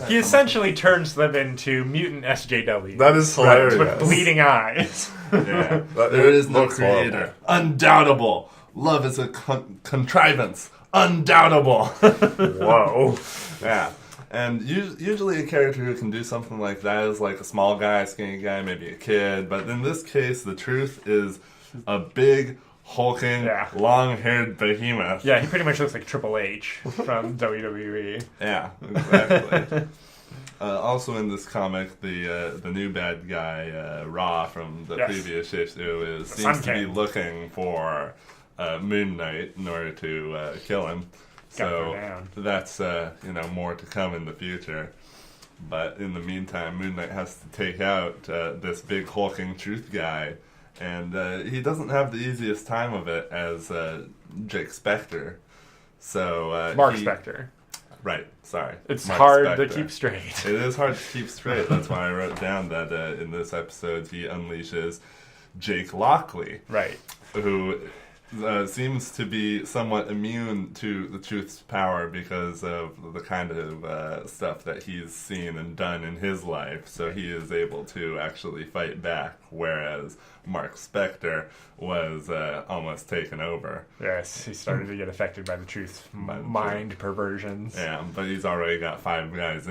He essentially turns them into mutant SJWs. That is hilarious. With bleeding eyes. Yeah. There is no creator. Undoubtable. Love is a contrivance. Undoubtable. Whoa. Yeah. And usually a character who can do something like that is like a small guy, skinny guy, maybe a kid. But in this case, the Truth is a big, hulking, long-haired behemoth. Yeah, he pretty much looks like Triple H from WWE. Yeah, exactly. Also in this comic, the new bad guy, Ra, from the previous issue, seems to be looking for Moon Knight in order to kill him. So that's more to come in the future. But in the meantime, Moon Knight has to take out this big hulking Truth guy. And he doesn't have the easiest time of it as Jake Spector. So Mark Spector. Right, sorry. It's Mark hard Spector. to keep straight. It is hard to keep straight. That's why I wrote down that in this episode he unleashes Jake Lockley. Right. Who seems to be somewhat immune to the Truth's power because of the kind of stuff that he's seen and done in his life. So he is able to actually fight back, whereas Mark Spector was almost taken over. Yes, he started to get affected by the Truth's mind perversions. Yeah, but he's already got 4 guys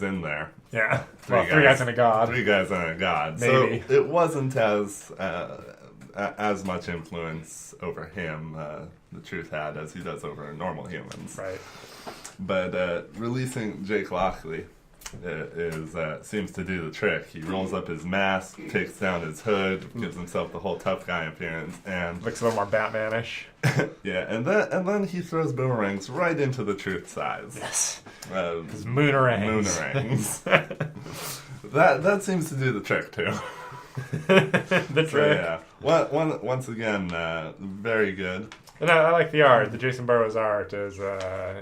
in there. Yeah, 3 guys and a god. 3 guys and a god. Maybe. So it wasn't as much influence over him, the Truth had, as he does over normal humans. Right. But releasing Jake Lockley seems to do the trick. He rolls up his mask, takes down his hood, gives himself the whole tough guy appearance, and looks a little more Batman-ish. Yeah, and then he throws boomerangs right into the Truth's eyes. Yes. His moonerangs. That seems to do the trick too. The trick. So, yeah. Once again, very good. And I like the art. The Jason Burrows art is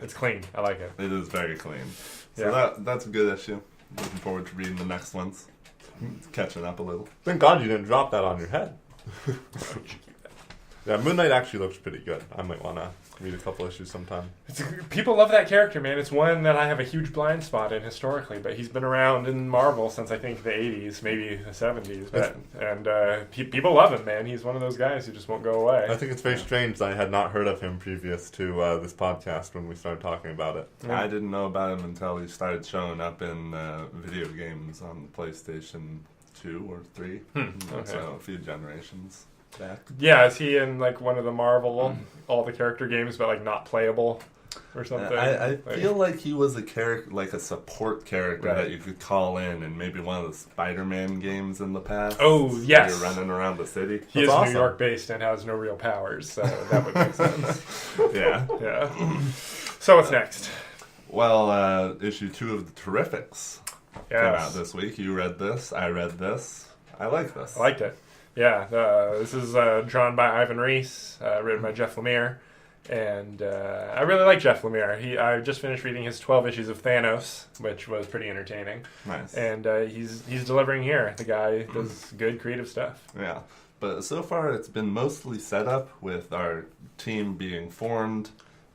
it's clean. I like it. It is very clean. So that's a good issue. Looking forward to reading the next ones. Catching up a little. Thank God you didn't drop that on your head. Yeah, Moon Knight actually looks pretty good. I might want to read a couple issues sometime. People love that character, man. It's one that I have a huge blind spot in historically, but he's been around in Marvel since I think the 80s, maybe the 70s. People love him, man. He's one of those guys who just won't go away. I think it's very strange that I had not heard of him previous to this podcast when we started talking about it. I didn't know about him until he started showing up in video games on the PlayStation 2 or 3. Okay. So a few generations back. Yeah, is he in like one of the Marvel, all the character games, but like not playable or something? I feel like he was a character, like a support character that you could call in maybe one of the Spider-Man games in the past. Oh, yes. You're running around the city. He is awesome. New York based and has no real powers, so that would make sense. Yeah. Yeah. So what's next? Well, issue 2 of the Terrifics came out Yes. this week. You read this. I read this. I like this. I liked it. Yeah, this is drawn by Ivan Reis, written by Jeff Lemire, and I really like Jeff Lemire. I just finished reading his 12 issues of Thanos, which was pretty entertaining. Nice. And he's delivering here. The guy does good creative stuff. Yeah. But so far, it's been mostly set up with our team being formed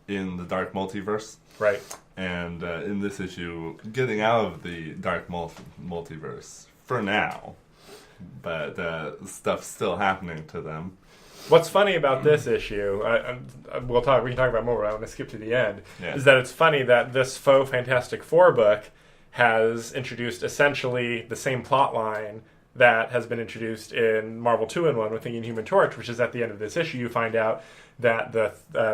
in the Dark Multiverse. Right. And in this issue, getting out of the Dark Multiverse for now. But stuff's still happening to them. What's funny about this issue, we can talk about more, but I want to skip to the end, Yeah. is that it's funny that this faux Fantastic Four book has introduced essentially the same plot line that has been introduced in Marvel 2-in-1 with the Inhuman Torch, which is at the end of this issue you find out that the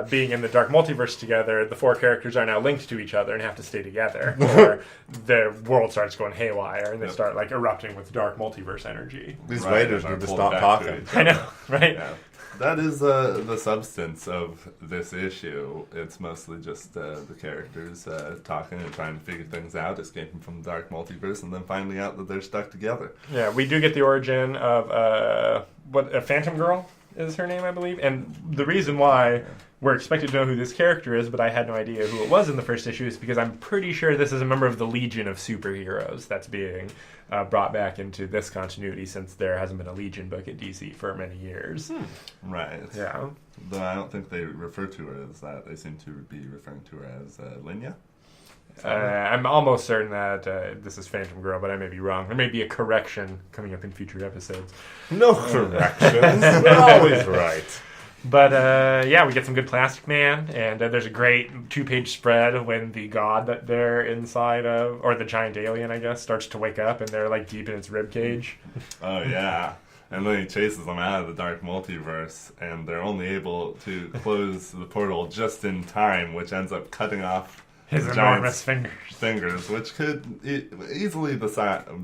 being in the Dark Multiverse together, the 4 characters are now linked to each other and have to stay together, or their world starts going haywire and they start like erupting with Dark Multiverse energy. These Right, waiters and need to pulled stop back talking. to each I know, right? Yeah. That is the substance of this issue. It's mostly just the characters talking and trying to figure things out, escaping from the Dark Multiverse, and then finding out that they're stuck together. Yeah, we do get the origin of a Phantom Girl is her name, I believe, and the reason why we're expected to know who this character is, but I had no idea who it was in the first issue, is because I'm pretty sure this is a member of the Legion of Superheroes that's being brought back into this continuity, since there hasn't been a Legion book at DC for many years. Right. Yeah. Though I don't think they refer to her as that. They seem to be referring to her as Linya. I'm almost certain that this is Phantom Girl, but I may be wrong. There may be a correction coming up in future episodes. No corrections. We're always right. But yeah, we get some good Plastic Man, and there's a great 2-page spread when the god that they're inside of, or the giant alien, I guess, starts to wake up, and they're like deep in its rib cage. Oh, yeah. And then he chases them out of the Dark Multiverse, and they're only able to close the portal just in time, which ends up cutting off His the enormous giant's fingers. which could easily be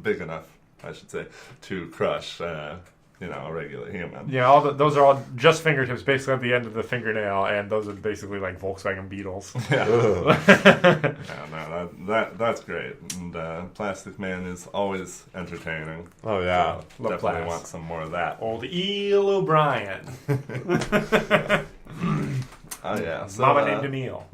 big enough, I should say, to crush, a regular human. Yeah, those are all just fingertips, basically at the end of the fingernail, and those are basically like Volkswagen Beetles. That's great. And Plastic Man is always entertaining. Oh, yeah. So Love definitely Plas. want some more of that. Old Eel O'Brien. Oh, yeah. So, Mama named Emil.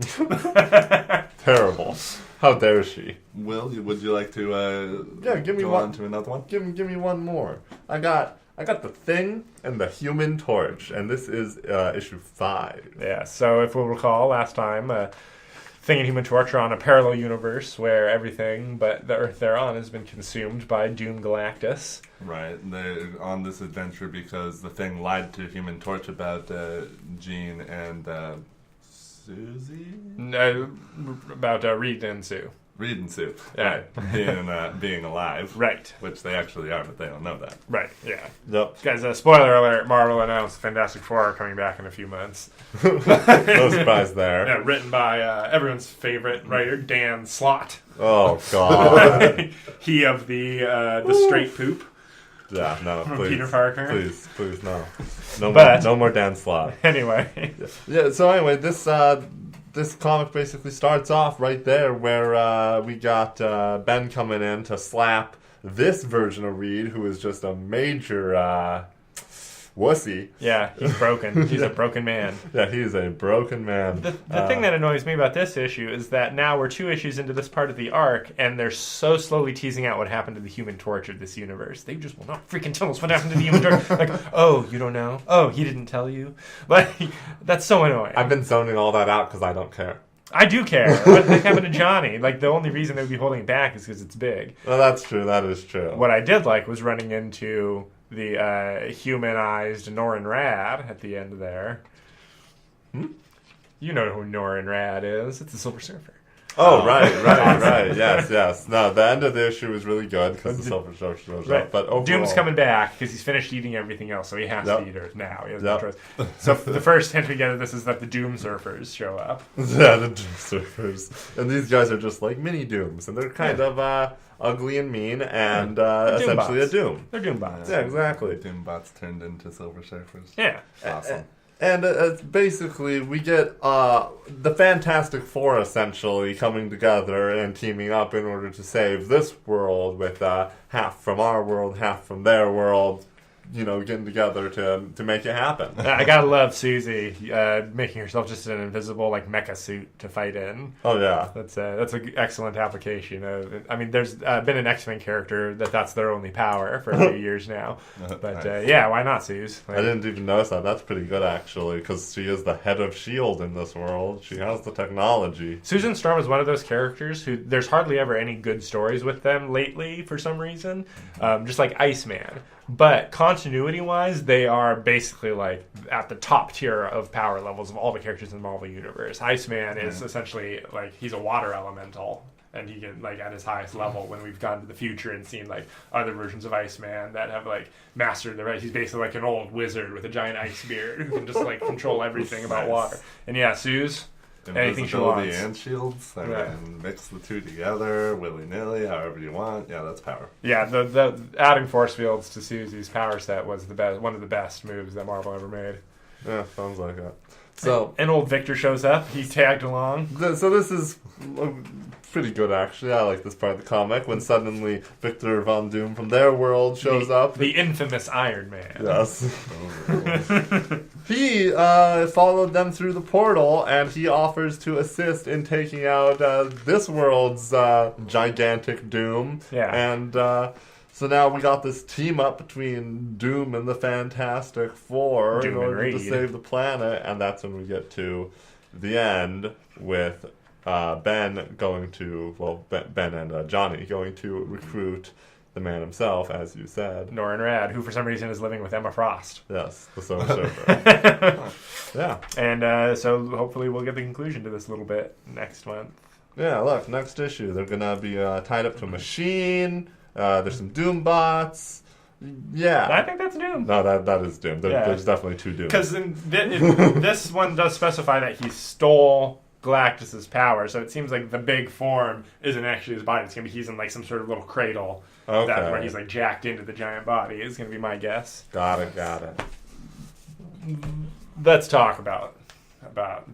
Terrible. How dare she? Will, would you like to give me go one. on to another one? Give me one more. I got the Thing and the Human Torch, and this is issue 5. Yeah, so if we'll recall, last time, Thing and Human Torch are on a parallel universe where everything but the Earth they're on has been consumed by Doom Galactus. Right. They're on this adventure because the Thing lied to Human Torch about Jean and Susie? No, about Reed and Sue. Reed and Sue. Yeah. Right. Being alive. Right. Which they actually are, but they don't know that. Right, yeah. Yep. Guys, spoiler alert, Marvel announced Fantastic Four are coming back in a few months. No surprise there. Yeah, written by everyone's favorite writer, Dan Slott. Oh, God. He of the Straight Poop. Yeah, no, please. Peter Parker. Please, no. No more Dan Slott. Anyway. Yeah, so anyway, this comic basically starts off right there where we got Ben coming in to slap this version of Reed, who is just a major wussy. Yeah, he's broken. He's a broken man. Yeah, he's a broken man. The thing that annoys me about this issue is that now we're 2 issues into this part of the arc, and they're so slowly teasing out what happened to the Human Torch of this universe. They just will not freaking tell us what happened to the Human Torch. Like, oh, you don't know? Oh, he didn't tell you? Like, that's so annoying. I've been zoning all that out because I don't care. I do care. What happened to Johnny? Like, the only reason they would be holding it back is because it's big. Well, that's true. That is true. What I did like was running into the humanized Norin Rad at the end there. You know who Norin Rad is. It's the Silver Surfer. Oh, right. Yes. No, the end of the issue was really good because the Silver Surfer shows up. But overall, Doom's coming back because he's finished eating everything else, so he has to eat her now. He has no choice. Yep. So the first hint we get of this is that the Doom Surfers show up. Yeah, the Doom Surfers. And these guys are just like mini Dooms, and they're kind of ugly and mean, and essentially a Doom. They're Doom bots. Yeah, exactly. Doom bots turned into Silver Surfers. Yeah. Awesome. And basically, we get the Fantastic Four essentially coming together and teaming up in order to save this world with half from our world, half from their world, getting together to make it happen. I gotta love Susie making herself just an invisible mecha suit to fight in. Oh yeah, that's an excellent application of. I mean, there's been an X-Men character that's their only power for a few years now. But Nice. Yeah, why not, Suze? I didn't even notice that. That's pretty good actually, because she is the head of S.H.I.E.L.D. in this world. She has the technology. Susan Storm is one of those characters who there's hardly ever any good stories with them lately for some reason. Just like Iceman. But continuity-wise, they are basically at the top tier of power levels of all the characters in the Marvel Universe. Iceman is essentially he's a water elemental, and he can at his highest level when we've gone to the future and seen other versions of Iceman that have mastered the right. He's basically an old wizard with a giant ice beard who can just control everything about water. And yeah, Suze. Anything she Invisibility wants. and shields, and mix the two together willy-nilly, however you want. Yeah, that's power. Yeah, the adding force fields to Susie's power set was one of the best moves that Marvel ever made. Yeah, sounds like it. So, and old Victor shows up. He tagged along. So this is pretty good, actually. I like this part of the comic when suddenly Victor Von Doom from their world shows up. The infamous Iron Man. Yes. He followed them through the portal, and he offers to assist in taking out this world's gigantic Doom. Yeah. And so now we got this team up between Doom and the Fantastic Four Doom in order and to Reed. save the planet, and that's when we get to the end with Ben going to, Ben and Johnny going to recruit the man himself, as you said. Norin Rad, who for some reason is living with Emma Frost. Yes, the Silver Surfer. Yeah. And so hopefully we'll get the conclusion to this little bit next month. Yeah, look, next issue, they're going to be tied up to a machine. There's some Doom bots. Yeah. I think that's Doom. No, that is Doom. There's definitely two Dooms. Because this one does specify that he stole Galactus's power, so it seems like the big form isn't actually his body. It's going to be he's in some sort of little cradle. Okay. That's where he's jacked into the giant body. Is going to be my guess. Got it. Let's talk about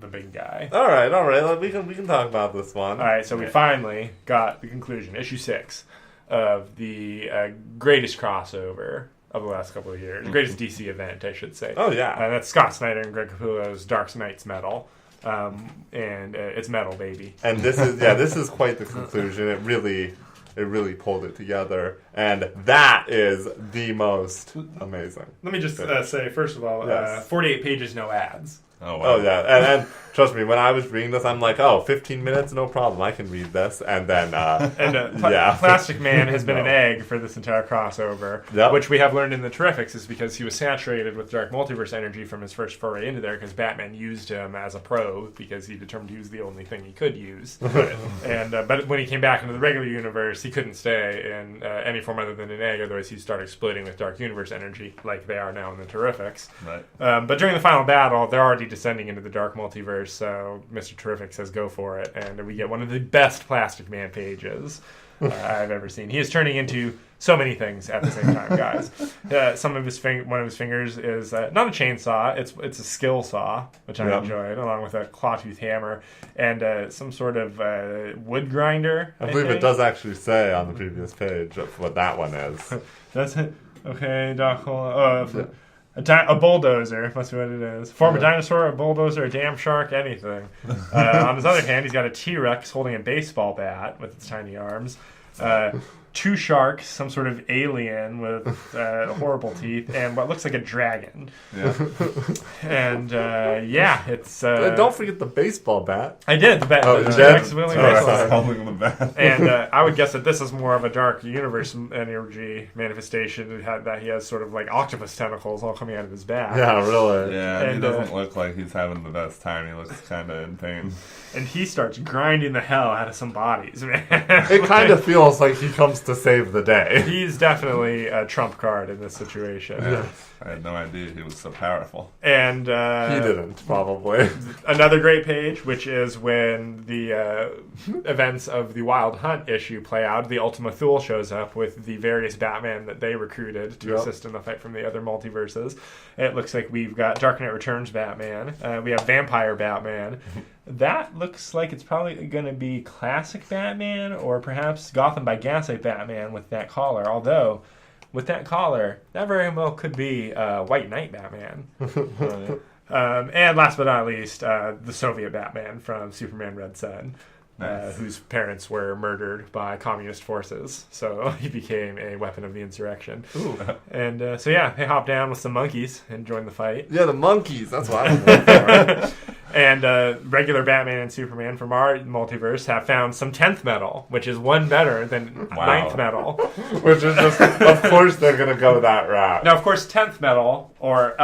the big guy. All right. We can talk about this one. All right, so we finally got the conclusion, issue 6 of the greatest crossover of the last couple of years, greatest DC event, I should say. Oh yeah, that's Scott Snyder and Greg Capullo's Dark Knight's Metal, and it's metal, baby. And this is quite the conclusion. It really pulled it together, and that is the most amazing. Let me just say, first of all, 48 pages, no ads. Oh, wow. Oh, yeah. And trust me, when I was reading this, I'm like, 15 minutes, no problem. I can read this. And then, Plastic Man has been an egg for this entire crossover, which we have learned in the Terrifics is because he was saturated with Dark Multiverse energy from his first foray into there because Batman used him as a probe because he determined he was the only thing he could use. And but when he came back into the regular universe, he couldn't stay in any form other than an egg, otherwise he'd start exploding with Dark Universe energy like they are now in the Terrifics. Right. But during the final battle, they're already descending into the Dark Multiverse, so Mr. Terrific says go for it, and we get one of the best Plastic Man pages I've ever seen. He is turning into so many things at the same time, guys. One of his fingers is not a chainsaw, it's a skill saw, which I enjoyed, along with a claw-tooth hammer, and some sort of wood grinder, I believe it does actually say on the previous page what that one is. That's it. Okay, Doc, hold on. A bulldozer must be what it is. Form a dinosaur, a bulldozer, a damn shark, anything. On his other hand, he's got a T-Rex holding a baseball bat with its tiny arms. 2 sharks, some sort of alien with horrible teeth, and what looks like a dragon. Yeah. And it's. Don't forget the baseball bat. I did. The bat. Oh, the you T-Rex did? wielding Sorry, baseball I was bat. holding the bat. And I would guess that this is more of a dark universe energy manifestation that he has sort of like octopus tentacles all coming out of his back. Yeah, really. Yeah, And, he doesn't look like he's having the best time. He looks kind of in pain. And he starts grinding the hell out of some bodies, man. It kind of feels like he comes to save the day. He's definitely a trump card in this situation. Yeah, I had no idea he was so powerful. And He didn't, probably. another great page, which is when the events of the Wild Hunt issue play out. The Ultima Thule shows up with the various Batman that they recruited to assist in the fight from the other multiverses. It looks like we've got Dark Knight Returns Batman. We have Vampire Batman. That looks like it's probably going to be classic Batman or perhaps Gotham by Gaslight Batman with that collar. Although, with that collar, that very well could be White Knight Batman. And last but not least, the Soviet Batman from Superman Red Sun. Nice. Whose parents were murdered by communist forces, so he became a weapon of the insurrection. Ooh. And they hop down with some monkeys and join the fight. Yeah, the monkeys. That's what I'm looking for. And regular Batman and Superman from our multiverse have found some 10th metal, which is one better than 9th metal. Which is just, of course, they're going to go that route. Now, of course, 10th metal, or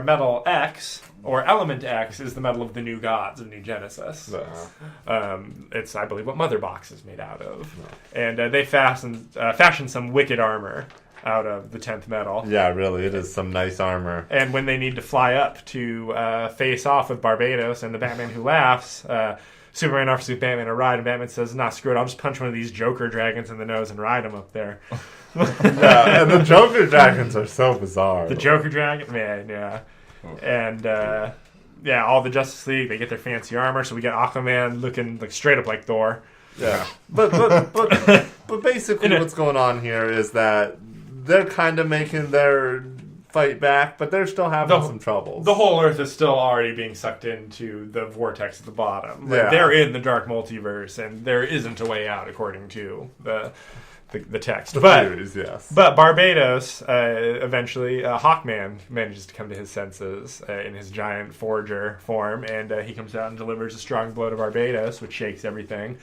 Metal X, or Element X, is the metal of the New Gods of New Genesis. It's, I believe, what Mother Box is made out of. And they fashioned some wicked armor out of the 10th metal. Yeah, really, it is some nice armor. And when they need to fly up to face off with Barbados and the Batman Who Laughs, Superman offers Batman a ride, and Batman says, "Nah, screw it, I'll just punch one of these Joker dragons in the nose and ride him up there." Yeah, and the Joker dragons are so bizarre. The Joker dragon, man, yeah. And all the Justice League, they get their fancy armor, so we get Aquaman looking like straight up like Thor. Yeah, but basically what's going on here is that they're kind of making their fight back, but they're still having some troubles. The whole Earth is still already being sucked into the vortex at the bottom. Like, they're in the dark multiverse, and there isn't a way out according to the text. Theories, yes. But Barbados, eventually, Hawkman manages to come to his senses in his giant forager form, and he comes out and delivers a strong blow to Barbados, which shakes everything,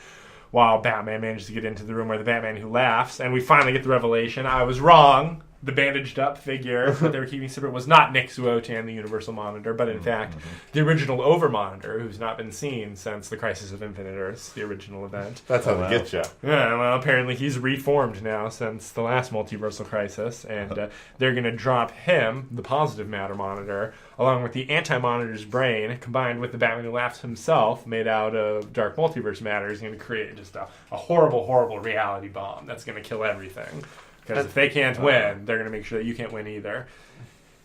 while Batman manages to get into the room where the Batman Who Laughs, and we finally get the revelation. I was wrong. The bandaged-up figure that they were keeping secret was not Nick Suotan, the Universal Monitor, but in fact, the original Over-Monitor, who's not been seen since the Crisis of Infinite Earths, the original event. That's how they get you. Yeah, well, apparently he's reformed now since the last multiversal crisis, and they're going to drop him, the positive matter monitor, along with the anti-monitor's brain, combined with the Batman Who Laughs himself, made out of dark multiverse matter, is going to create just a horrible, horrible reality bomb that's going to kill everything. Because if they can't win, they're going to make sure that you can't win either.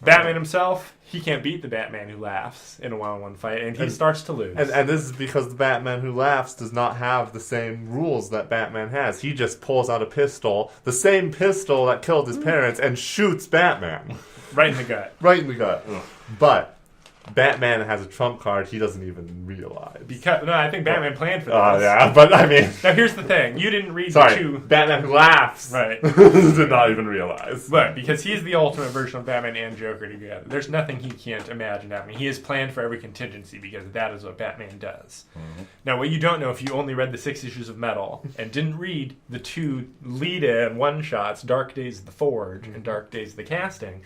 Batman himself, he can't beat the Batman Who Laughs in a one-on-one fight, and he starts to lose. And this is because the Batman Who Laughs does not have the same rules that Batman has. He just pulls out a pistol, the same pistol that killed his parents, and shoots Batman. Right in the gut. Right in the gut. But Batman has a trump card he doesn't even realize. I think Batman planned for this. Oh, yeah, but I mean... Now, here's the thing. You didn't read the two... Batman Who Laughs. Right. Did not even realize. But because he's the ultimate version of Batman and Joker together, there's nothing he can't imagine happening. He has planned for every contingency because that is what Batman does. Mm-hmm. Now, what you don't know if you only read the 6 issues of Metal and didn't read the 2 lead-in one-shots, Dark Days of the Forge and Dark Days of the Casting,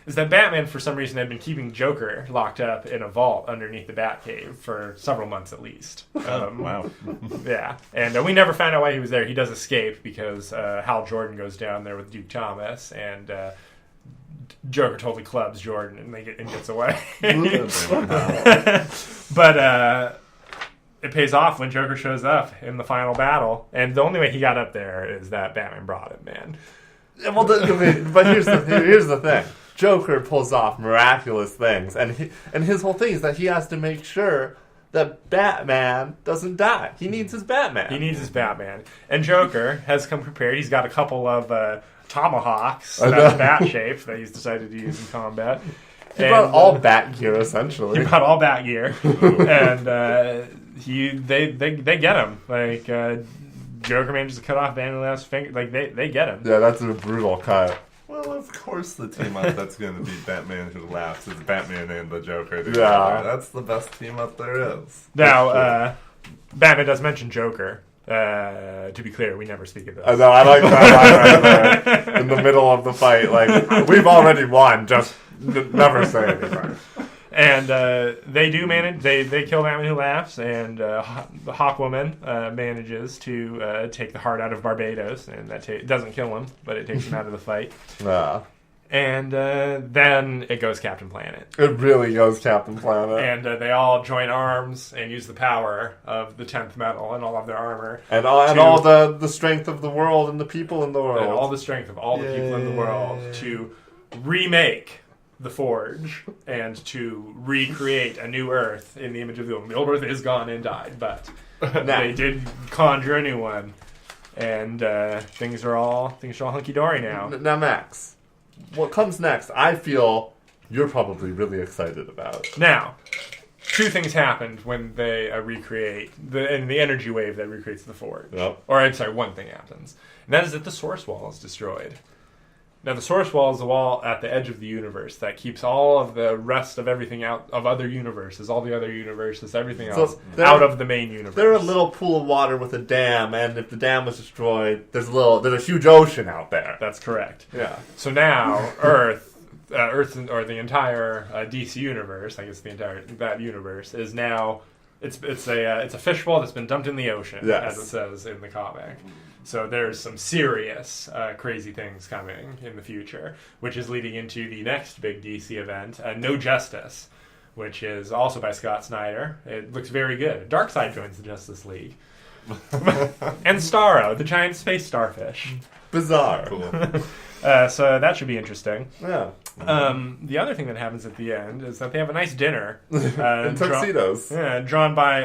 is that Batman, for some reason, had been keeping Joker locked up in a vault underneath the Batcave for several months at least. Wow. Yeah. And we never found out why he was there. He does escape because Hal Jordan goes down there with Duke Thomas, and Joker totally clubs Jordan and gets away. But it pays off when Joker shows up in the final battle. And the only way he got up there is that Batman brought him, man. Well, but here's the thing. Joker pulls off miraculous things, and his whole thing is that he has to make sure that Batman doesn't die. He needs his Batman. And Joker has come prepared. He's got a couple of tomahawks that's bat-shaped that he's decided to use in combat. He brought all bat gear, essentially. He brought all bat gear, and they get him. Like Joker manages to cut off Batman's finger. Like they get him. Yeah, that's a brutal cut. Well, of course, the team up that's going to beat Batman Who Laughs is Batman and the Joker together. Yeah. That's the best team up there is. Now, Batman does mention Joker. To be clear, we never speak of this. I know, I like that line right there in the middle of the fight. Like, we've already won, just never say anything. And they do manage. They kill Batman Who Laughs, and the Hawkwoman manages to take the heart out of Barbados, and that doesn't kill him, but it takes him out of the fight. Yeah. And then it goes Captain Planet. It really goes Captain Planet. And they all join arms and use the power of the 10th metal and all of their armor. And all the strength of the world and the people in the world. And all the strength of all the people in the world to remake the Forge and to recreate a new Earth in the image of the old. The old Earth is gone and died, but they did conjure a new one. And things are all hunky-dory now. Now, Max, what comes next, I feel you're probably really excited about. Now, two things happened when they recreate the energy wave that recreates the Forge. Yep. Or, I'm sorry, one thing happens. And that is that the Source Wall is destroyed. Now, the Source Wall is the wall at the edge of the universe that keeps all of the rest of everything out of other universes, all the other universes, everything else out of the main universe. They're a little pool of water with a dam, and if the dam was destroyed, there's a huge ocean out there. That's correct. Yeah. So now, Earth, or the entire DC universe, I guess that universe is now it's a fishbowl that's been dumped in the ocean, yes, as it says in the comic. So there's some serious crazy things coming in the future, which is leading into the next big DC event, No Justice, which is also by Scott Snyder. It looks very good. Darkseid joins the Justice League. And Starro, the giant space starfish. Bizarre. Cool. So that should be interesting. Yeah. The other thing that happens at the end is that they have a nice dinner. In tuxedos. Drawn by,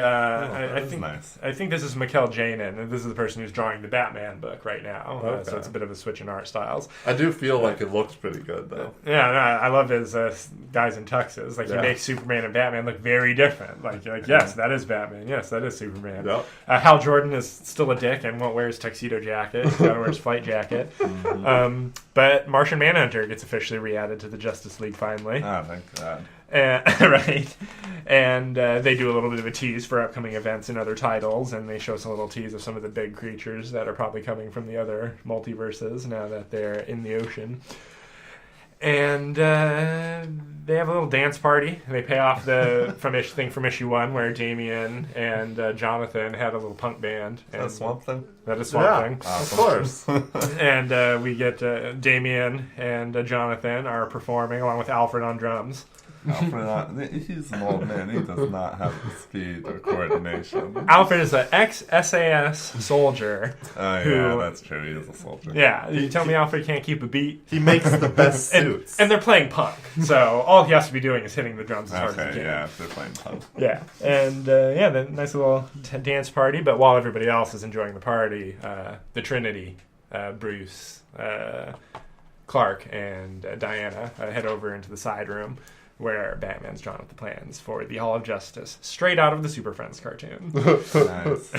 Nice. I think this is Mikkel Janin, and this is the person who's drawing the Batman book right now. Okay. So it's a bit of a switch in art styles. I do feel like it looks pretty good, though. Yeah, no, I love his guys in tuxes. Like, he makes Superman and Batman look very different. Like yes, that is Batman. Yes, that is Superman. Yep. Hal Jordan is still a dick and won't wear his tuxedo jacket. He's got to wear his flight jacket. But Martian Manhunter gets officially re-added to the Justice League finally. Oh, thank God. Right. And they do a little bit of a tease for upcoming events and other titles, and they show us a little tease of some of the big creatures that are probably coming from the other multiverses now that they're in the ocean. And they have a little dance party. They pay off the thing from issue 1 where Damian and Jonathan had a little punk band. Is that Swamp Thing? That is Swamp Thing. Awesome. Of course. And we get Damian and Jonathan are performing along with Alfred on drums. Alfred, he's an old man. He does not have the speed or coordination. Alfred is an ex-SAS soldier. Oh, yeah, that's true. He is a soldier. Yeah, you tell me Alfred can't keep a beat? He makes the best suits. And they're playing punk, so all he has to be doing is hitting the drums as hard as he can. Yeah, if they're playing punk. Yeah, and the nice little dance party, but while everybody else is enjoying the party, the Trinity, Bruce, Clark, and Diana head over into the side room where Batman's drawn up the plans for the Hall of Justice, straight out of the Super Friends cartoon. Nice.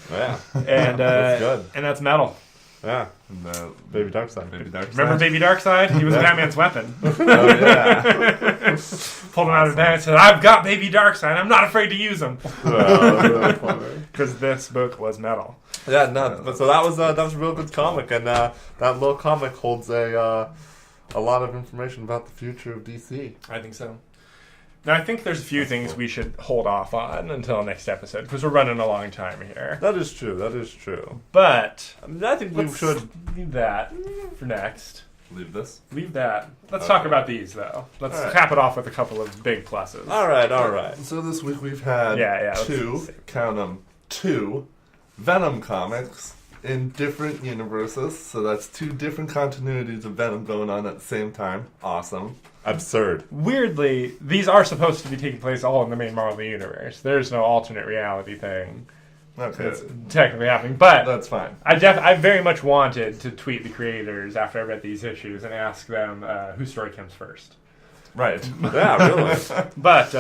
Yeah. And that's good. And that's metal. Yeah. And, Baby Darkseid. Remember Baby Darkseid? He was Batman's weapon. Oh, yeah. Pulled him out of bed and said, "I've got Baby Darkseid. I'm not afraid to use him." Because this book was metal. Yeah, no. So that was a real good comic, and that little comic holds a lot of information about the future of DC. I think so. Now, I think there's a few things we should hold off on until next episode, because we're running a long time here. That is true. But I think we should leave that for next. Leave this? Leave that. Let's talk about these, though. Let's cap it off with a couple of big pluses. All right. So this week we've had two Venom comics in different universes. So that's two different continuities of Venom going on at the same time. Awesome. Absurd. Weirdly, these are supposed to be taking place all in the main Marvel universe. There's no alternate reality thing that's technically happening. But that's fine. I very much wanted to tweet the creators after I read these issues and ask them whose story comes first. Right. Yeah, really. But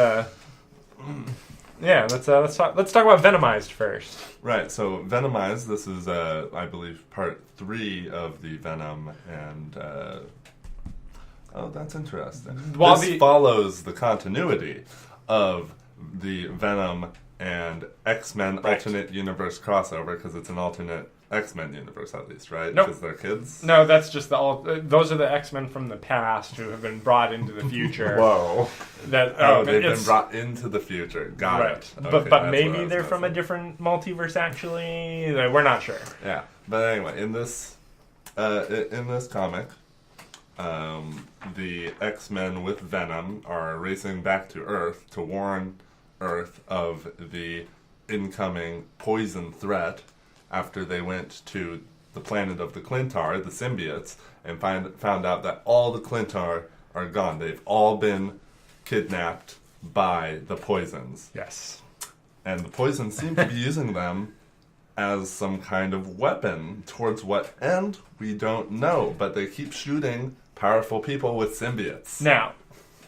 yeah, let's talk about Venomized first. Right, so Venomized, this is, I believe, part 3 of the Venom, and, oh, that's interesting. This follows the continuity of the Venom and X-Men alternate universe crossover, because it's an alternate X-Men universe, at least, right? Nope. Because they're kids? No, that's just those are the X-Men from the past who have been brought into the future. Whoa. They've been brought into the future. Got it. Okay, but maybe they're from a different multiverse, actually. We're not sure. Yeah. But anyway, in this comic, the X-Men with Venom are racing back to Earth to warn Earth of the incoming poison threat after they went to the planet of the Clintar, the symbiotes, and found out that all the Clintar are gone. They've all been kidnapped by the poisons. Yes. And the poisons seem to be using them as some kind of weapon. Towards what end, we don't know. But they keep shooting powerful people with symbiotes. Now,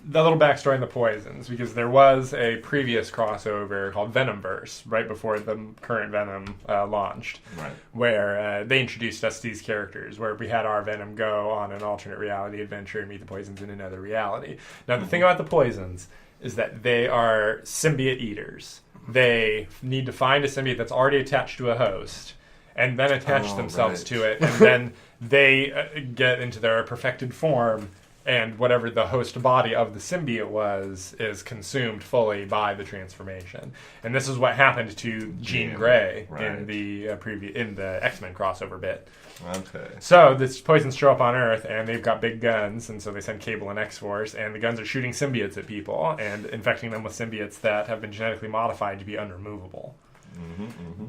the little backstory on the poisons, because there was a previous crossover called Venomverse, right before the current Venom launched, right, where they introduced us to these characters, where we had our Venom go on an alternate reality adventure and meet the poisons in another reality. Now, the thing about the poisons is that they are symbiote eaters. They need to find a symbiote that's already attached to a host, and then attach themselves to it, and then they get into their perfected form, and whatever the host body of the symbiote was is consumed fully by the transformation. And this is what happened to Jean Grey in the in the X-Men crossover bit. Okay. So these poisons show up on Earth, and they've got big guns, and so they send Cable and X-Force, and the guns are shooting symbiotes at people and infecting them with symbiotes that have been genetically modified to be unremovable.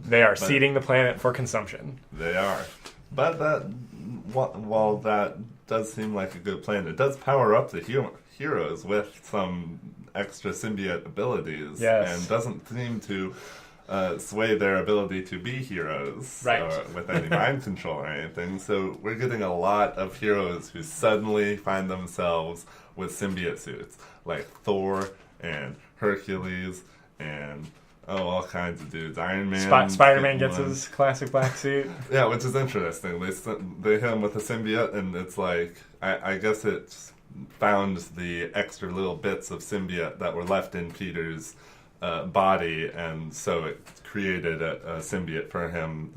They are seeding the planet for consumption. They are. But while that does seem like a good plan, it does power up the heroes with some extra symbiote abilities. Yes. And doesn't seem to sway their ability to be heroes with any mind control or anything. So we're getting a lot of heroes who suddenly find themselves with symbiote suits, like Thor and Hercules and all kinds of dudes. Iron Man. Spider-Man gets his classic black suit. Yeah, which is interesting. They hit him with a symbiote, and it's like, I guess it found the extra little bits of symbiote that were left in Peter's body, and so it created a symbiote for him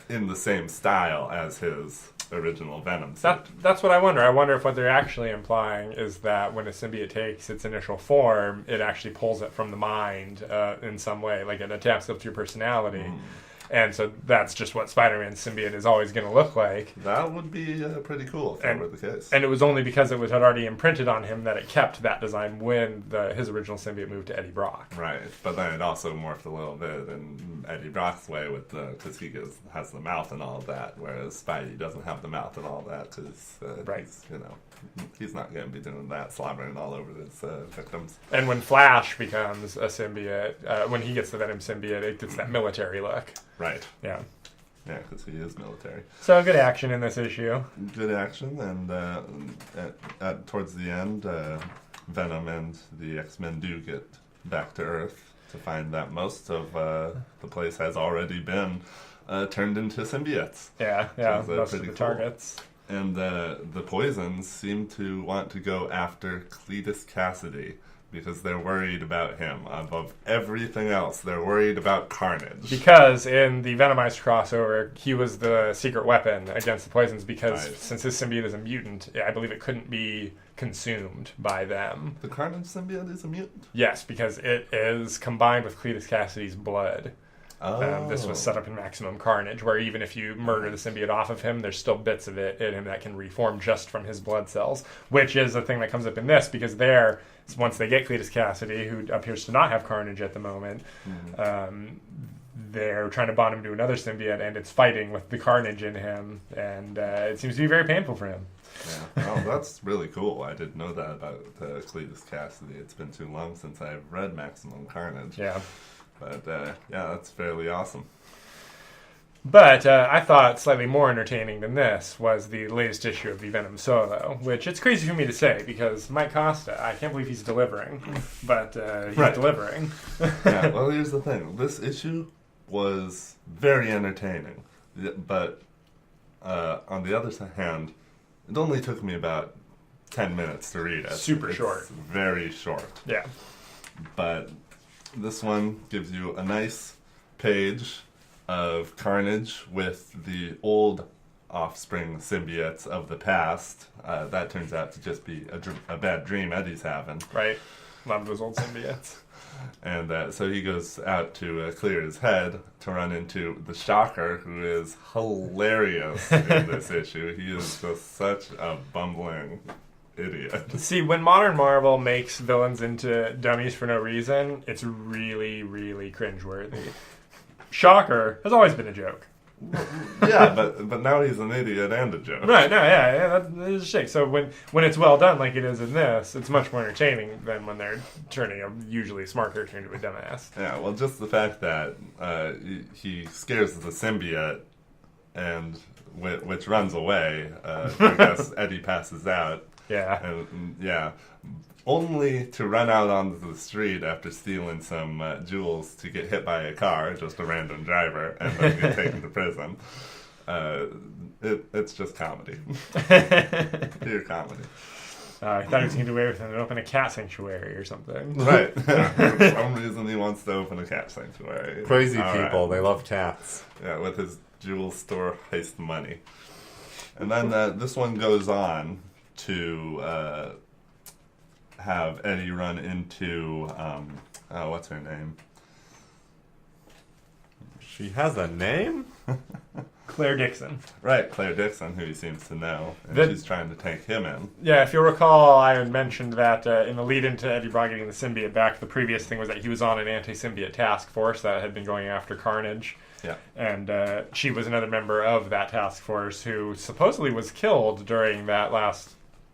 in the same style as his original Venom suit. That's what I wonder. I wonder if what they're actually implying is that when a symbiote takes its initial form, it actually pulls it from the mind in some way, like it adapts it to your personality. And so that's just what Spider-Man's symbiote is always going to look like. That would be pretty cool if that were the case. And it was only because it had already imprinted on him that it kept that design when his original symbiote moved to Eddie Brock. Right, but then it also morphed a little bit in Eddie Brock's way with because he has the mouth and all of that, whereas Spidey doesn't have the mouth and all that because he's not going to be doing that, slobbering all over his victims. And when Flash becomes a symbiote, when he gets the Venom symbiote, it gets that military look. Right. Yeah. Yeah, because he is military. So good action in this issue. Good action, and towards the end, Venom and the X-Men do get back to Earth to find that most of the place has already been turned into symbiotes. Yeah, most of the targets. And the poisons seem to want to go after Cletus Cassidy because they're worried about him. Above everything else, they're worried about Carnage. Because in the Venomized crossover, he was the secret weapon against the poisons because since his symbiote is a mutant, I believe it couldn't be consumed by them. The Carnage symbiote is a mutant? Yes, because it is combined with Cletus Cassidy's blood. This was set up in Maximum Carnage, where even if you murder the symbiote off of him, there's still bits of it in him that can reform just from his blood cells, which is the thing that comes up in this, because once they get Cletus Cassidy, who appears to not have Carnage at the moment, they're trying to bond him to another symbiote, and it's fighting with the Carnage in him, and it seems to be very painful for him. Yeah, well, that's really cool. I didn't know that about Cletus Cassidy. It's been too long since I've read Maximum Carnage. Yeah. But, that's fairly awesome. But I thought slightly more entertaining than this was the latest issue of the Venom Solo, which it's crazy for me to say because Mike Costa, I can't believe he's delivering, but he's delivering. Yeah, well, here's the thing. This issue was very entertaining, but on the other hand, it only took me about 10 minutes to read it. Super short. Very short. Yeah. But this one gives you a nice page of Carnage with the old offspring symbiotes of the past. That turns out to just be a bad dream Eddie's having. Right. Love those old symbiotes. And so he goes out to clear his head to run into the Shocker, who is hilarious in this issue. He is just such a bumbling idiot. See, when modern Marvel makes villains into dummies for no reason, it's really, really cringeworthy. Shocker has always been a joke. Yeah, but now he's an idiot and a joke. Right, no, yeah, that is a shake. So when it's well done like it is in this, it's much more entertaining than when they're turning a usually smart character into a dumbass. Yeah, well, just the fact that he scares the symbiote, and which runs away, I guess Eddie passes out. Yeah. And, yeah. Only to run out onto the street after stealing some jewels to get hit by a car, just a random driver, and then get taken to prison. It's just comedy. Pure comedy. I thought he was going to do away with it and open a cat sanctuary or something. Right. For some reason he wants to open a cat sanctuary. Crazy All people, right. they love cats. Yeah, with his jewel store heist money. And then this one goes on to have Eddie run into, what's her name? She has a name? Claire Dixon. Right, Claire Dixon, who he seems to know. And she's trying to take him in. Yeah, if you'll recall, I had mentioned that in the lead into Eddie Brock getting the symbiote back, the previous thing was that he was on an anti-symbiote task force that had been going after Carnage. Yeah. And she was another member of that task force who supposedly was killed during that last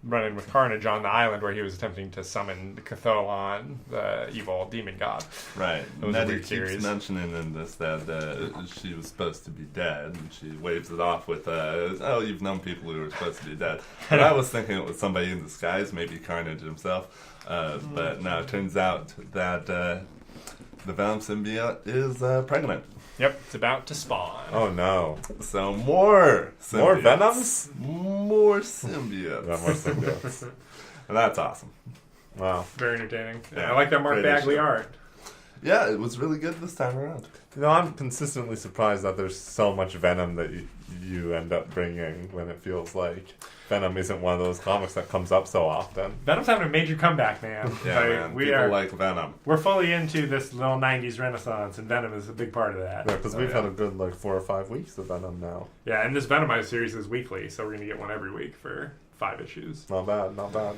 run-in with Carnage on the island where he was attempting to summon Cthulhu, the evil demon god. Right. It was a Nettie weird keeps series. mentioning in this that she was supposed to be dead, and she waves it off with, oh, you've known people who were supposed to be dead. But I was thinking it was somebody in disguise, maybe Carnage himself. But now it turns out that the Venom symbiote is pregnant. Yep, it's about to spawn. Oh no. So more symbiotes. More Venoms? More symbiotes. Yeah, more symbiotes. And that's awesome. Wow. Very entertaining. Yeah, I like that Mark great Bagley issue. art. Yeah, it was really good this time around. You know, I'm consistently surprised that there's so much Venom that you end up bringing when it feels like Venom isn't one of those comics that comes up so often. Venom's having a major comeback, man. Yeah, Like, man. we People are like Venom. we're fully into this little 90s renaissance, and Venom is a big part of that. Yeah, because So, we've yeah. had a good 4 or 5 weeks of Venom now. Yeah, and this Venomized series is weekly, so we're going to get one every week for 5 issues. Not bad, not bad.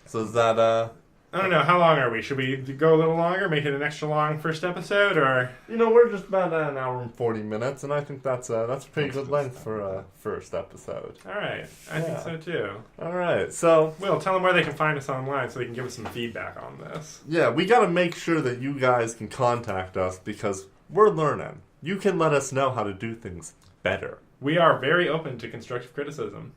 So is that I don't know, how long are we? Should we go a little longer, make it an extra long first episode, or... you know, we're just about an hour and 40 minutes, and I think that's a pretty good length for a first episode. Alright, I think so too. All right, so Will, tell them where they can find us online so they can give us some feedback on this. yeah, we got to make sure that you guys can contact us because we're learning. You can let us know how to do things better. We are very open to constructive criticism.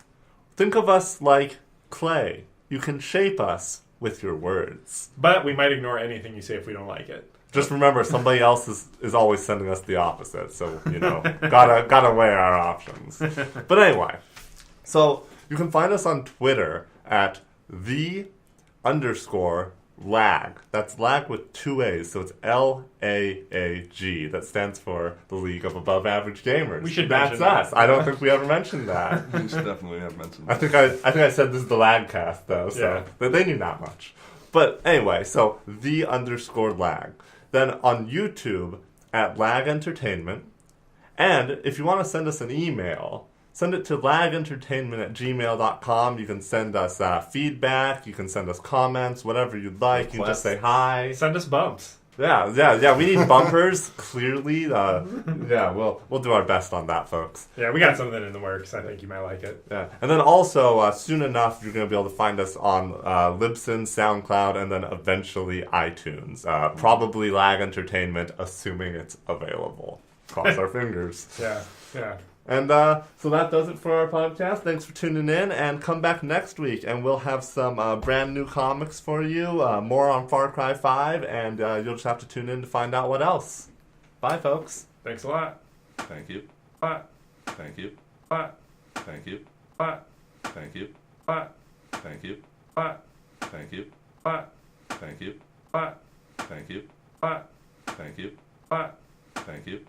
Think of us like clay. You can shape us with your words. But we might ignore anything you say if we don't like it. Just remember, somebody else is always sending us the opposite, so, you know, gotta weigh our options. But anyway, so you can find us on Twitter at _LAAG. That's LAAG with 2 A's, so it's LAAG. That stands for the League of Above Average Gamers. We should That's mention us. that. I don't think we ever mentioned that. We should definitely have mentioned I that. think I said this is the LAAGcast though, so they knew not much. But anyway, so _LAAG. Then on YouTube at LAAG Entertainment. And if you want to send us an email, send it to lagentertainment@gmail.com. You can send us feedback, you can send us comments, whatever you'd like. You can just say hi. Send us bumps. Yeah. We need bumpers, clearly. Yeah, we'll do our best on that, folks. Yeah, we got something in the works. I think you might like it. Yeah, and then also, soon enough, you're going to be able to find us on Libsyn, SoundCloud, and then eventually iTunes. Probably LAAG Entertainment, assuming it's available. Cross our fingers. Yeah, yeah. And so that does it for our podcast. Thanks for tuning in, and come back next week, and we'll have some brand new comics for you, more on FarCry5, and you'll just have to tune in to find out what else. Bye, folks. Thanks a lot. Thank you. Bye. Thank you. Bye. Thank you. Bye. Thank you. Bye. Thank you. Bye. Thank you. Bye. Thank you. Bye. Thank you. Bye. Thank you. Bye. Thank you.